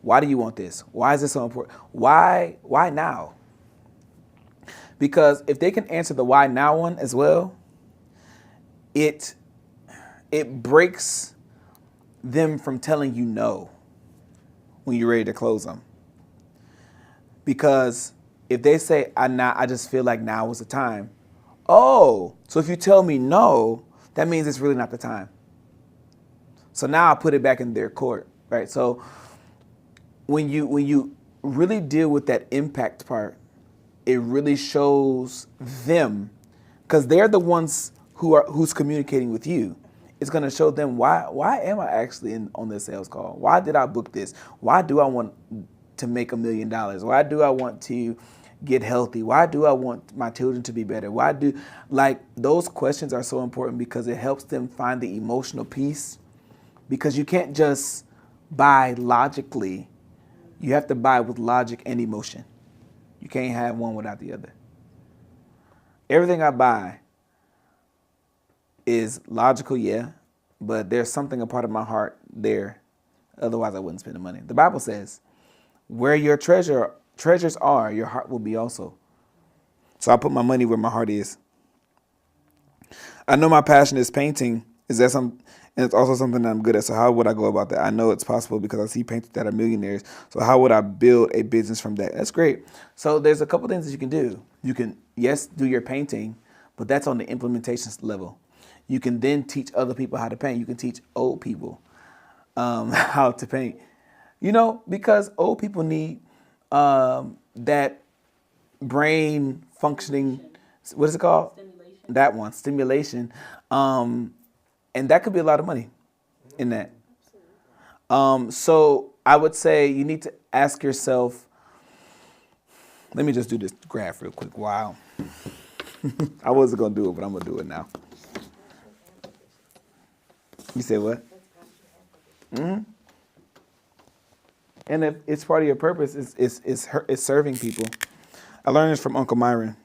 Why do you want this? Why is this so important? Why now? Because if they can answer the why now one as well, it breaks them from telling you no when you're ready to close them. Because if they say, I just feel like now is the time. Oh, so if you tell me no, that means it's really not the time. So now I put it back in their court, right? So when you really deal with that impact part, it really shows them, because they're the ones who's communicating with you. It's going to show them why am I actually on this sales call? Why did I book this? Why do I want to make $1 million? Why do I want to get healthy? Why do I want my children to be better? Those questions are so important because it helps them find the emotional peace, because you can't just buy logically. You have to buy with logic and emotion. You can't have one without the other. Everything I buy is logical, yeah, but there's something a part of my heart there. Otherwise, I wouldn't spend the money. The Bible says, where your treasures are, your heart will be also. So I put my money where my heart is. I know my passion is painting. And it's also something that I'm good at. So how would I go about that? I know it's possible because I see painters that are millionaires. So how would I build a business from that? That's great. So there's a couple things that you can do. You can, yes, do your painting, but that's on the implementation level. You can then teach other people how to paint. You can teach old people how to paint. Because old people need that brain functioning, what is it called? Stimulation. That one, stimulation. And that could be a lot of money in that. So I would say you need to ask yourself, let me just do this graph real quick. Wow. I wasn't going to do it, but I'm going to do it now. You said what? Mm-hmm. And if it's part of your purpose, it's serving people. I learned this from Uncle Myron.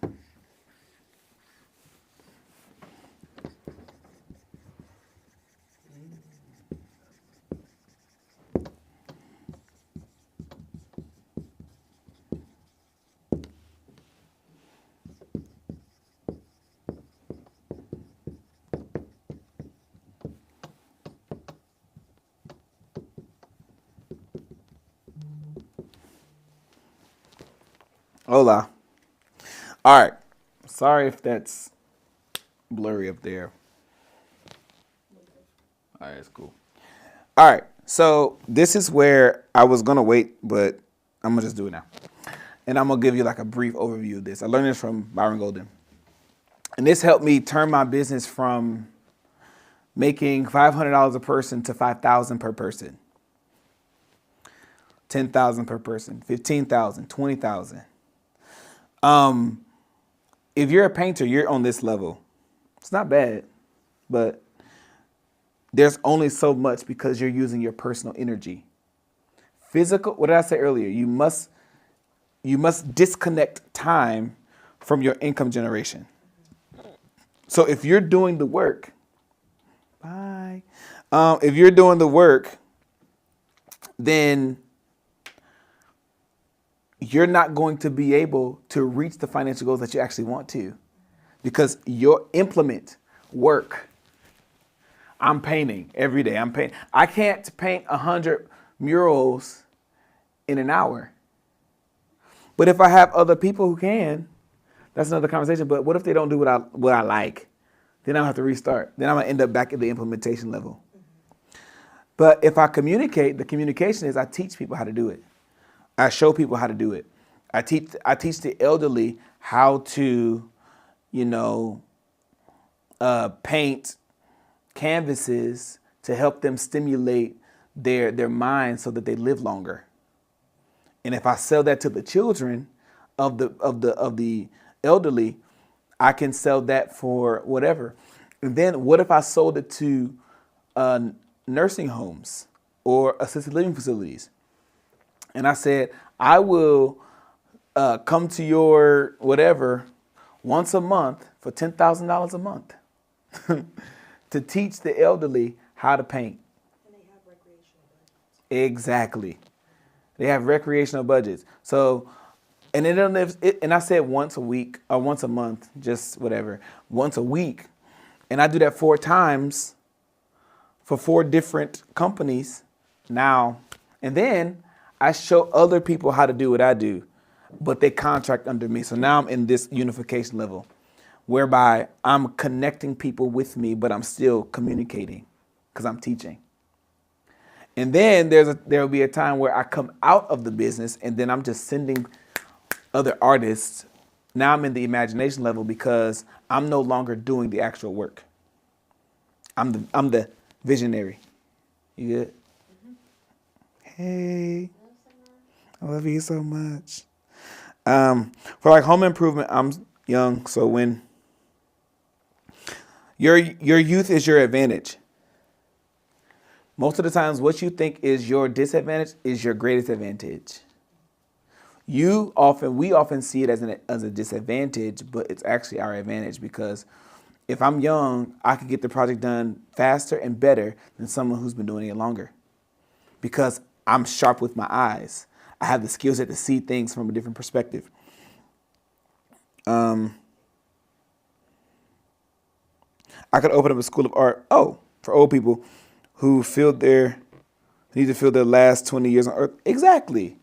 Hola. All right. Sorry if that's blurry up there. All right, it's cool. All right. So this is where I was going to wait, but I'm going to just do it now. And I'm going to give you like a brief overview of this. I learned this from Byron Golden. And this helped me turn my business from making $500 a person to $5,000 per person. $10,000 per person, $15,000, $20,000. If you're a painter, you're on this level. It's not bad, but there's only so much because you're using your personal energy. Physical, what did I say earlier? You must disconnect time from your income generation. So if you're doing the work, bye. If you're doing the work, then you're not going to be able to reach the financial goals that you actually want to, because your implement work. I'm painting every day. I'm painting. I can't paint 100 murals in an hour. But if I have other people who can, that's another conversation. But what if they don't do what I like? Then I'll have to restart. Then I'm gonna end up back at the implementation level. But if I communicate, the communication is I teach people how to do it. I show people how to do it. I teach the elderly how to, paint canvases to help them stimulate their minds so that they live longer. And if I sell that to the children of the elderly, I can sell that for whatever. And then what if I sold it to nursing homes or assisted living facilities? And I said, I will come to your whatever once a month for $10,000 a month to teach the elderly how to paint. And they have recreational budgets. Exactly. They have recreational budgets. So, and I said once a week or once a month, just whatever, once a week. And I do that 4 times for 4 different companies now. And then I show other people how to do what I do, but they contract under me. So now I'm in this unification level whereby I'm connecting people with me, but I'm still communicating because I'm teaching. And then there will be a time where I come out of the business and then I'm just sending other artists. Now I'm in the imagination level because I'm no longer doing the actual work. I'm the visionary. You good? Mm-hmm. Hey, I love you so much. For like home improvement, I'm young, so when your youth is your advantage. Most of the times, what you think is your disadvantage is your greatest advantage. We often see it as a disadvantage, but it's actually our advantage, because if I'm young, I can get the project done faster and better than someone who's been doing it longer, because I'm sharp with my eyes. I have the skill set to see things from a different perspective. I could open up a school of art. For old people who need to feel their last 20 years on earth. Exactly.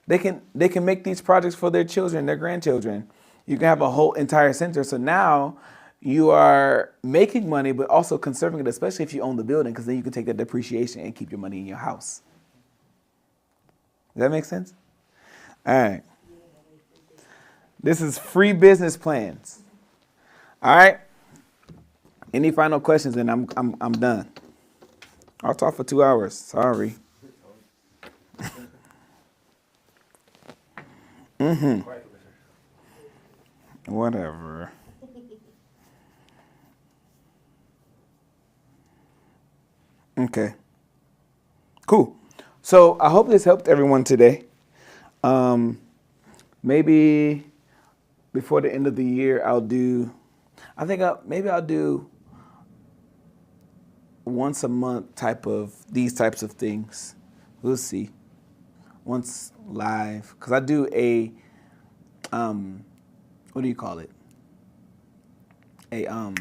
They can make these projects for their children, their grandchildren. You can have a whole entire center. So now you are making money, but also conserving it, especially if you own the building, because then you can take that depreciation and keep your money in your house. Does that make sense? All right. This is free business plans. All right. Any final questions? And I'm done. I'll talk for 2 hours. Sorry. Whatever. Okay. Cool. So I hope this helped everyone today. Maybe before the end of the year, I'll do once a month these types of things. We'll see. Once live, because I do a what do you call it? A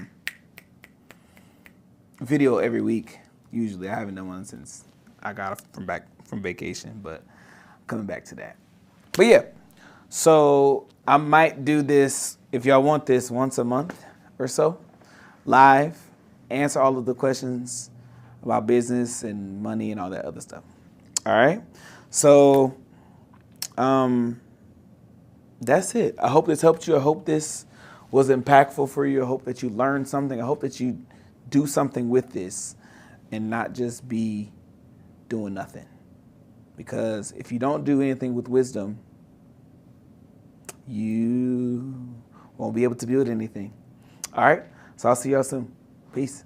video every week. Usually, I haven't done one since I got from vacation, but coming back to that. But yeah, so I might do this, if y'all want this, once a month or so, live, answer all of the questions about business and money and all that other stuff. All right. So that's it. I hope this helped you. I hope this was impactful for you. I hope that you learned something. I hope that you do something with this and not just be doing nothing. Because if you don't do anything with wisdom, you won't be able to build anything. All right. So I'll see y'all soon. Peace.